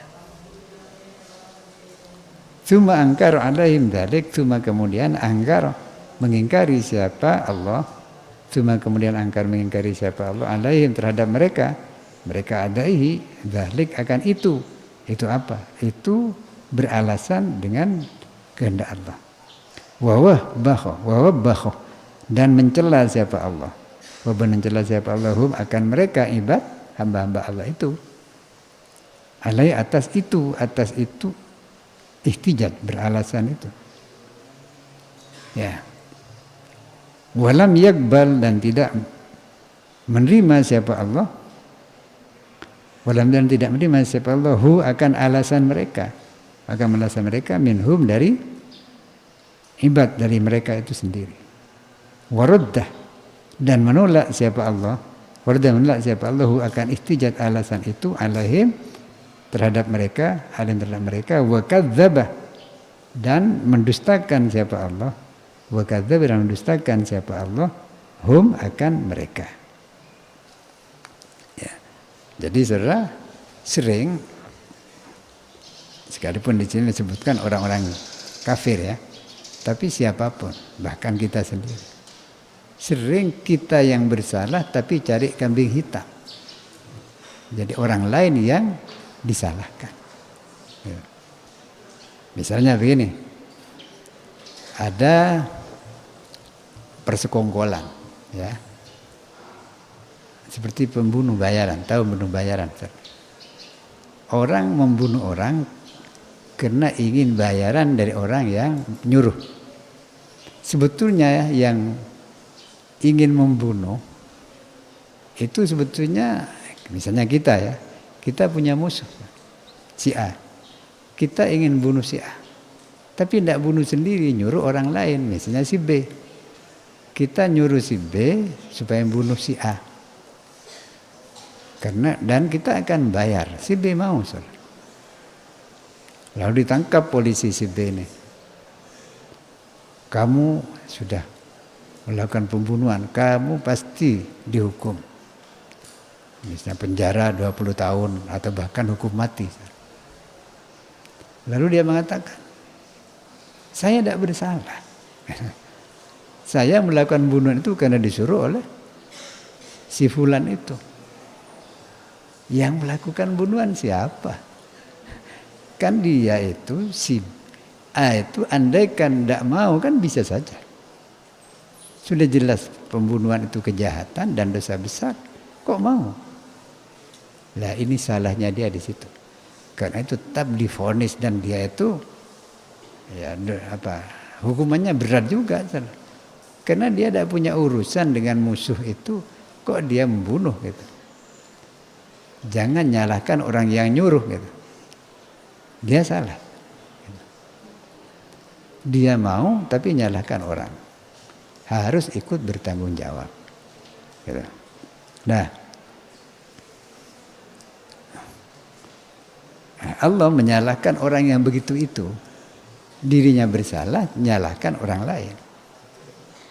Tsumma angkar alaihim dzalik, tsumma kemudian angkar mengingkari siapa Allah. Tsumma kemudian angkar mengingkari siapa Allah alaihim terhadap mereka. Mereka adaihi dzalik akan itu. Itu apa? Itu beralasan dengan kehendak Allah. Wawabbahu dan mencela siapa Allah. Mencela siapa Allah akan mereka ibad hamba-hamba Allah itu. Alai atas itu ihtijat beralasan itu. Ya. Walam yakbal dan tidak menerima siapa Allah. Walam dan tidak menerima siapa Allah akan alasan mereka. Akan alasan mereka minhum dari ibad dari mereka itu sendiri. Waraddah dan menolak siapa Allah Fardan siapa Allah akan istijat alasan itu alaihim terhadap mereka, wa kadzdzaba dan mendustakan siapa Allah, wa kadzdzaba dan mendustakan siapa Allah hum akan mereka. Ya. Jadi saudara sering sekalipun di sini disebutkan orang-orang kafir ya, tapi siapapun bahkan kita sendiri sering kita yang bersalah tapi cari kambing hitam. Jadi orang lain yang disalahkan. Ya. Misalnya begini, ada persekongkolan, ya, seperti pembunuh bayaran. Tahu pembunuh bayaran? Orang membunuh orang karena ingin bayaran dari orang yang nyuruh. Sebetulnya yang ingin membunuh itu sebetulnya misalnya kita ya, kita punya musuh si A, kita ingin bunuh si A tapi tidak bunuh sendiri, nyuruh orang lain, misalnya si B, kita nyuruh si B supaya bunuh si A karena dan kita akan bayar, si B mau lalu ditangkap polisi si B ini, kamu sudah melakukan pembunuhan, kamu pasti dihukum. Misalnya penjara 20 tahun atau bahkan hukum mati. Lalu dia mengatakan, saya tidak bersalah. Saya melakukan pembunuhan itu karena disuruh oleh si fulan itu. Yang melakukan pembunuhan siapa? Kan dia itu, si A itu andaikan tidak mau kan bisa saja. Sudah jelas pembunuhan itu kejahatan dan dosa besar. Kok mau? Lah ini salahnya dia di situ. Karena itu tetap divonis dan dia itu ya hukumannya berat juga. Karena dia tidak punya urusan dengan musuh itu, kok dia membunuh gitu. Jangan nyalahkan orang yang nyuruh gitu. Dia salah. Dia mau tapi nyalahkan orang. Harus ikut bertanggung jawab. Gitu. Nah, Allah menyalahkan orang yang begitu itu. Dirinya bersalah, menyalahkan orang lain.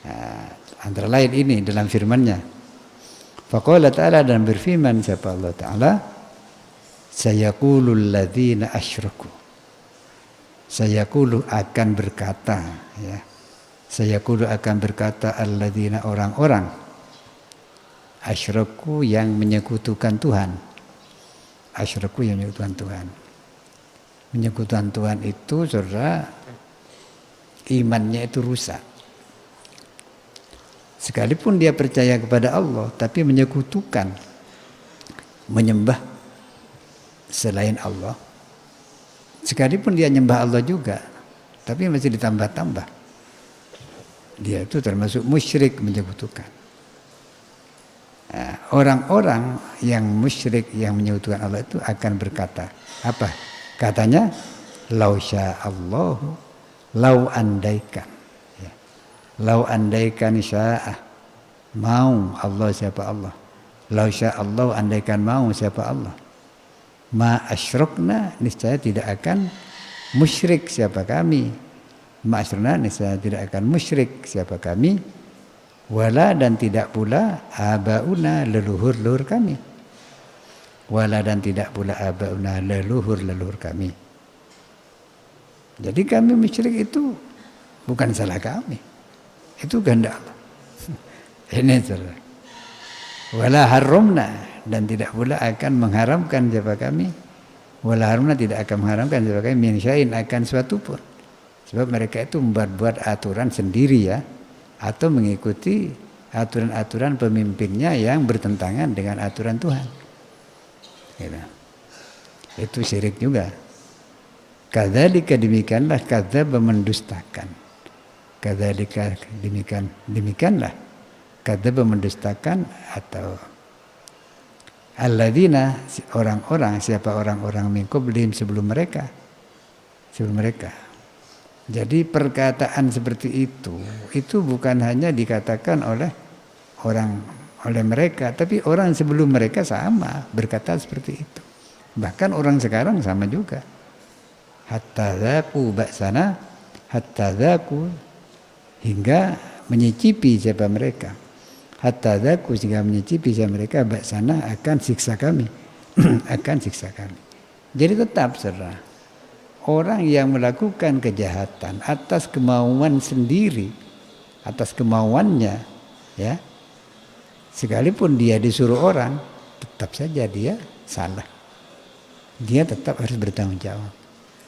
Nah, antara lain ini dalam firman-Nya. Faqala ta'ala dan berfirman siapa Allah Ta'ala, sayaqulul ladzina asyraku. Sayaqulu akan berkata ya. Sayaqulu akan berkata alladzina orang-orang asyraku yang menyekutukan Tuhan. Asyraku yang menyekutukan Tuhan. Menyekutukan Tuhan itu saudara imannya itu rusak. Sekalipun dia percaya kepada Allah tapi menyekutukan, menyembah selain Allah. Sekalipun dia nyembah Allah juga tapi masih ditambah-tambah. Dia itu termasuk musyrik menyekutukan. Nah, orang-orang yang musyrik yang menyekutukan Allah itu akan berkata apa? Katanya lau sya'allahu lau andaikan ya. Lau andaikan sya'ah mau Allah siapa Allah. Lau sya'allahu andaikan mau siapa Allah. Ma asyrokna niscaya tidak akan musyrik siapa kami. Ma'asrna niscaya tidak akan musyrik siapa kami, wala dan tidak pula abauna leluhur-leluhur kami, wala dan tidak pula abauna leluhur-leluhur kami. Jadi kami musyrik itu bukan salah kami, itu kehendak Allah. Ini salah. Wala harramna dan tidak pula akan mengharamkan siapa kami, wala harramna tidak akan mengharamkan siapa kami min syai'in akan suatu pun. Sebab mereka itu membuat aturan sendiri ya, atau mengikuti aturan-aturan pemimpinnya yang bertentangan dengan aturan Tuhan. Gitu. Itu syirik juga. Kadzalika demikianlah kadzdzaba mendustakan. Kadzalika demikianlah kadzdzaba mendustakan atau alladzina orang-orang siapa orang-orang min qablihim sebelum mereka. Jadi perkataan seperti itu bukan hanya dikatakan oleh orang oleh mereka, tapi orang sebelum mereka sama berkata seperti itu. Bahkan orang sekarang sama juga. Hatta zaku ba'sana, hatta zaku, hingga menyicipi siapa mereka. Hatta zaku, sehingga menyicipi siapa mereka, ba'sana, akan siksa kami. Akan siksa kami. Jadi tetap saudara, orang yang melakukan kejahatan atas kemauan sendiri, atas kemauannya, ya, sekalipun dia disuruh orang, tetap saja dia salah. Dia tetap harus bertanggung jawab.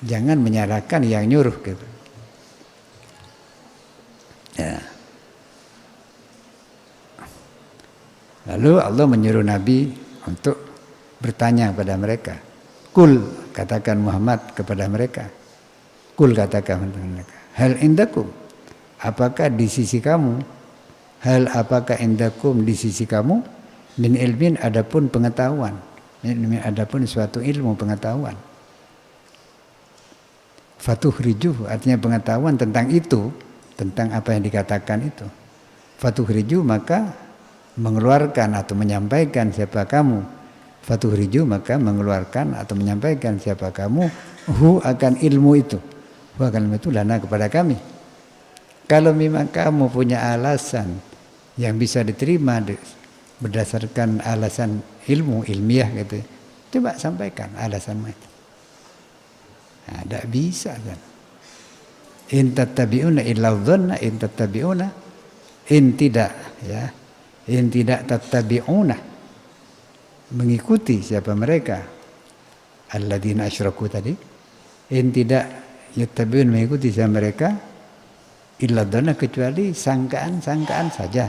Jangan menyalahkan yang nyuruh gitu. Ya. Lalu Allah menyuruh Nabi untuk bertanya kepada mereka. Kul, katakan Muhammad kepada mereka. Kul, katakan kepada mereka. Hal indakum, apakah di sisi kamu? Hal apakah indakum di sisi kamu? Min ilmin, adapun pengetahuan. Min ilmin, adapun suatu ilmu pengetahuan. Fatuhriju, artinya pengetahuan tentang itu, tentang apa yang dikatakan itu. Fatuhriju, maka mengeluarkan atau menyampaikan siapa kamu. Fatuhriju, maka mengeluarkan atau menyampaikan siapa kamu. Hu, akan ilmu itu. Hu, akan ilmu itu lana, kepada kami. Kalau memang kamu punya alasan yang bisa diterima berdasarkan alasan ilmu, ilmiah gitu, coba sampaikan alasanmu itu. Nah, tidak bisa kan. In tattabi'una illa dhanna, in tattabi'una, in tidak, ya, in tidak tattabi'una, mengikuti siapa mereka, alladzina asyraku tadi, in tidak yattabi'un, mengikuti siapa mereka, illa dhanna, kecuali sangkaan-sangkaan saja.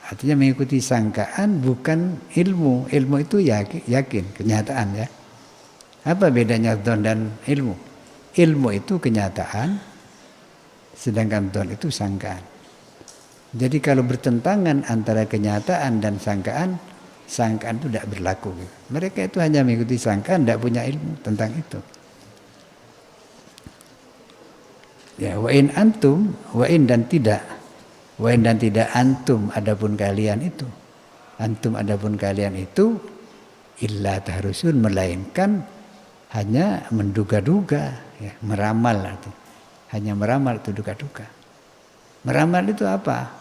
Artinya mengikuti sangkaan bukan ilmu. Ilmu itu yakin, kenyataan, ya. Apa bedanya dhon dan ilmu? Ilmu itu kenyataan, sedangkan dhon itu sangkaan. Jadi kalau bertentangan antara kenyataan dan sangkaan, sangkaan itu tidak berlaku. Mereka itu hanya mengikuti sangkaan, tidak punya ilmu tentang itu. Ya, wa in antum, wa in dan tidak, wa in dan tidak antum, adapun kalian itu, antum adapun kalian itu, illa tahrusun, melainkan hanya menduga-duga, ya, meramal itu. Hanya meramal itu duga-duga. Meramal itu apa?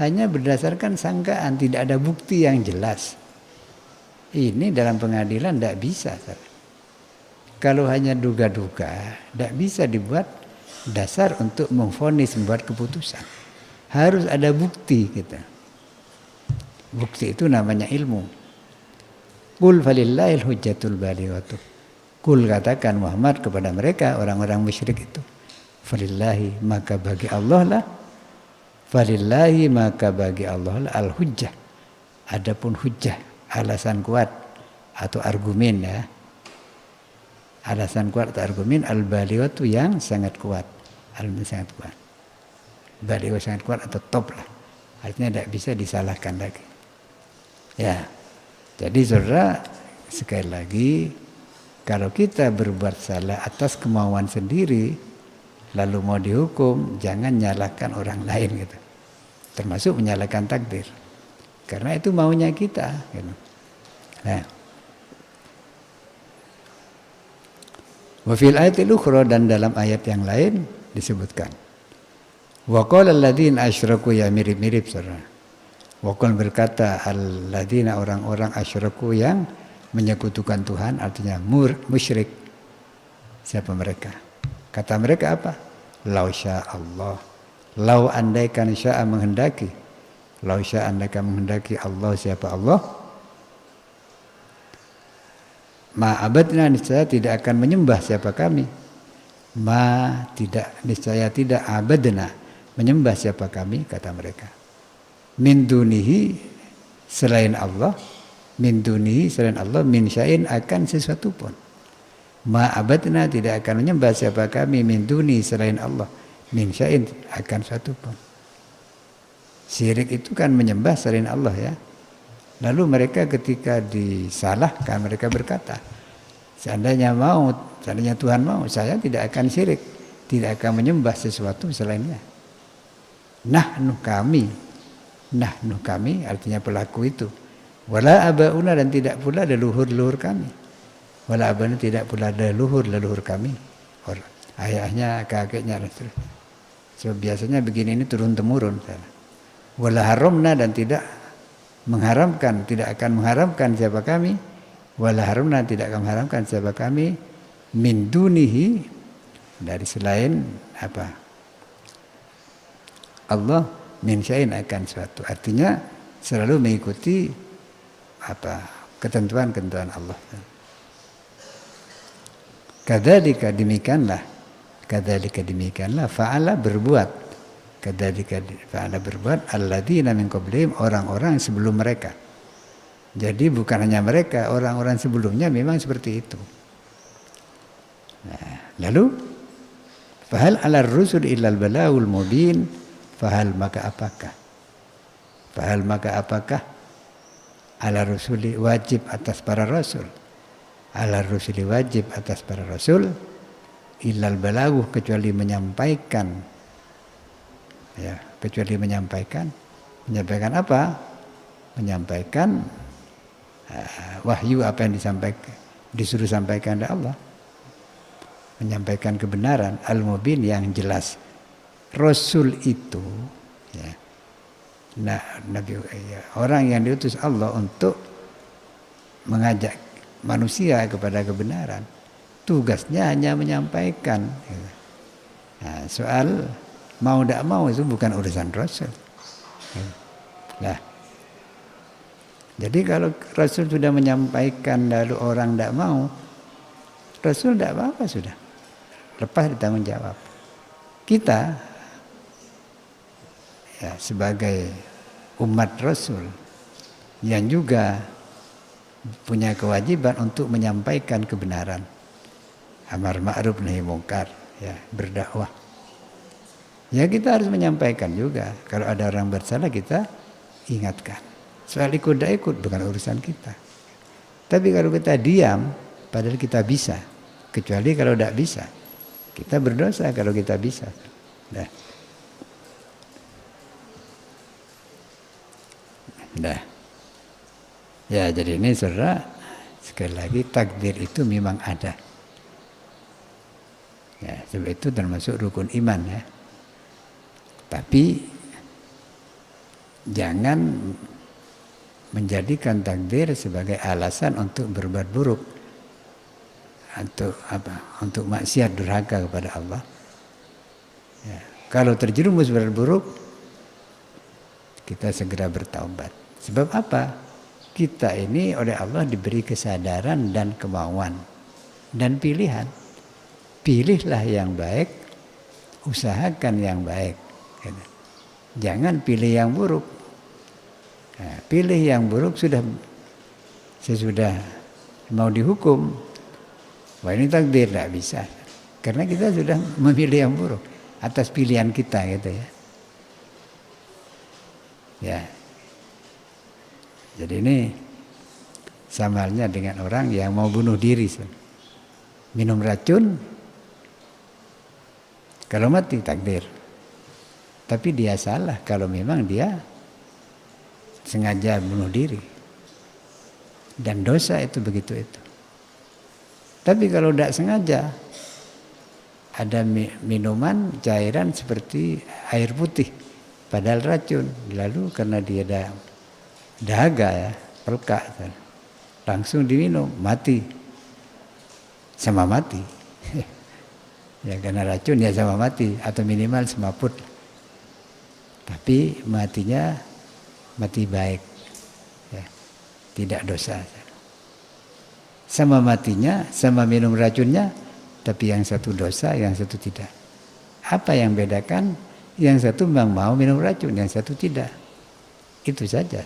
Hanya berdasarkan sangkaan, tidak ada bukti yang jelas. Ini dalam pengadilan tidak bisa. Kalau hanya duga-duga, tidak bisa dibuat dasar untuk memvonis, membuat keputusan. Harus ada bukti kita. Bukti itu namanya ilmu. Qul falillahil hujjatul balighatuh. Kul, katakan Muhammad kepada mereka, orang-orang musyrik itu. Falillahi, maka bagi Allah lah. Falillahi, maka bagi Allah lah al-hujjah. Adapun hujjah, alasan kuat atau argumen, ya. Alasan kuat atau argumen, al-balighatu, yang sangat kuat. Al-balighatu sangat kuat. Balighatu sangat kuat atau top lah. Artinya tidak bisa disalahkan lagi. Ya. Jadi saudara, sekali lagi, kalau kita berbuat salah atas kemauan sendiri, lalu mau dihukum, jangan nyalahkan orang lain gitu. Termasuk menyalahkan takdir. Karena itu maunya kita. Gitu. Nah. Wa fil ayatil ukhra, dan dalam ayat yang lain disebutkan. Wa qala alladziina asyraku, ya mirip-mirip saudara. Wa qala, berkata alladzina, orang-orang asyraku yang menyekutukan Tuhan, artinya musyrik. Siapa mereka? Kata mereka apa? Lau sya Allah. Lau, andaikan, sya'a, menghendaki. Lau sya'a, andaikan menghendaki Allah, siapa Allah? Ma abadna, niscaya tidak akan menyembah siapa kami. Ma, tidak, niscaya tidak, abadna, menyembah siapa kami, kata mereka. Min dunihi, selain Allah. Min dunihi, selain Allah, min sya'in, akan sesuatu pun. Ma'abadna, tidak akan menyembah siapa kami, min dunihi, selain Allah, min sya'in, akan sesuatu pun. Syirik itu kan menyembah selain Allah, ya. Lalu mereka ketika disalahkan, mereka berkata, seandainya Tuhan mau, saya tidak akan syirik, tidak akan menyembah sesuatu selainnya. Nahnu, kami, Nahnu kami artinya pelaku itu. Wala abauna dan tidak pula leluhur-leluhur kami. Wala abauna tidak pula leluhur-leluhur kami. Ayahnya, kakeknya dan seterusnya. So, biasanya begini ini turun temurun. Wala haramna dan tidak mengharamkan, tidak akan mengharamkan siapa kami. Wala haramna tidak akan mengharamkan siapa kami min dunihi dari selain apa? Allah min syai'in akan suatu. Artinya selalu mengikuti apa? Ketentuan-ketentuan Allah. Kadzalika demikianlah fa'ala berbuat. Kadzalika fa'ala berbuat alladzina min qablihim orang-orang sebelum mereka. Jadi bukan hanya mereka, orang-orang sebelumnya memang seperti itu. Nah, lalu fahal 'alar rusul illal balaghul mubin, fahal maka apakah 'ala rusuli wajib atas para rasul. 'Ala rusuli wajib atas para rasul illal balaghu kecuali menyampaikan. Ya, kecuali menyampaikan apa? Menyampaikan wahyu apa yang disuruh sampaikan oleh Allah. Menyampaikan kebenaran al-mubin yang jelas. Rasul itu ya, orang yang diutus Allah untuk mengajak manusia kepada kebenaran. Tugasnya hanya menyampaikan. Nah, soal mau tidak mau itu bukan urusan Rasul. Nah, jadi kalau Rasul sudah menyampaikan lalu orang tidak mau, Rasul tidak apa-apa sudah. Lepas ditanggung jawab. Kita ya sebagai umat Rasul yang juga punya kewajiban untuk menyampaikan kebenaran. Amar ma'ruf nahi mungkar, ya, berdakwah. Ya kita harus menyampaikan juga. Kalau ada orang bersalah kita ingatkan. Soal ikut tidak ikut bukan urusan kita. Tapi kalau kita diam, padahal kita bisa. Kecuali kalau tidak bisa. Kita berdosa kalau kita bisa. Dah. Ya jadi ini saudara, sekali lagi takdir itu memang ada. Ya, sebab itu termasuk rukun iman ya. Tapi jangan menjadikan takdir sebagai alasan untuk berbuat buruk, untuk apa? Untuk maksiat durhaka kepada Allah. Ya, kalau terjerumus berbuat buruk, kita segera bertaubat. Sebab apa? Kita ini oleh Allah diberi kesadaran dan kemauan dan pilihan. Pilihlah yang baik, usahakan yang baik. Jangan pilih yang buruk. Nah, pilih yang buruk sesudah mau dihukum. Wah ini takdir, tidak bisa. Karena kita sudah memilih yang buruk atas pilihan kita gitu ya. Ya. Jadi ini sama halnya dengan orang yang mau bunuh diri. Minum racun, kalau mati takdir. Tapi dia salah kalau memang dia sengaja bunuh diri. Dan dosa itu begitu itu. Tapi kalau tidak sengaja, ada minuman cairan seperti air putih, padahal racun. Lalu karena dia dahaga ya, pelka, langsung diminum, mati. Sama mati. Ya karena racun ya sama mati, atau minimal semaput. Tapi matinya mati baik. Ya, tidak dosa. Sama matinya, sama minum racunnya, tapi yang satu dosa, yang satu tidak. Apa yang bedakan? Yang satu memang mau minum racun, yang satu tidak. Itu saja.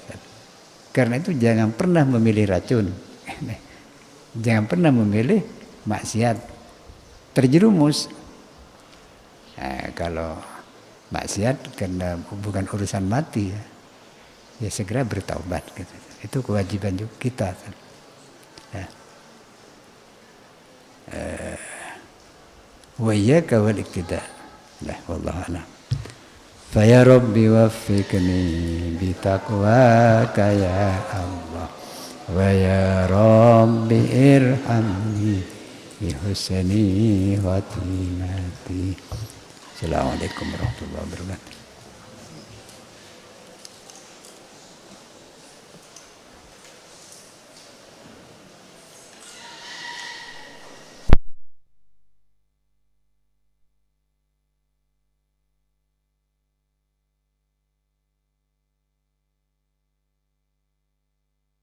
Karena itu jangan pernah memilih racun. Jangan pernah memilih maksiat. Terjerumus. Nah, kalau maksiat karena bukan urusan mati ya segera bertaubat gitu. Itu kewajiban juga kita. Ya. Wa iyyaka wal iktida. Wallahu a'lam. Faya Rabbi waffiqni bitaqwaka ya Allah. Wa ya Rabbi irhamni bihusni khatimati. Assalamualaikum warahmatullahi wabarakatuh.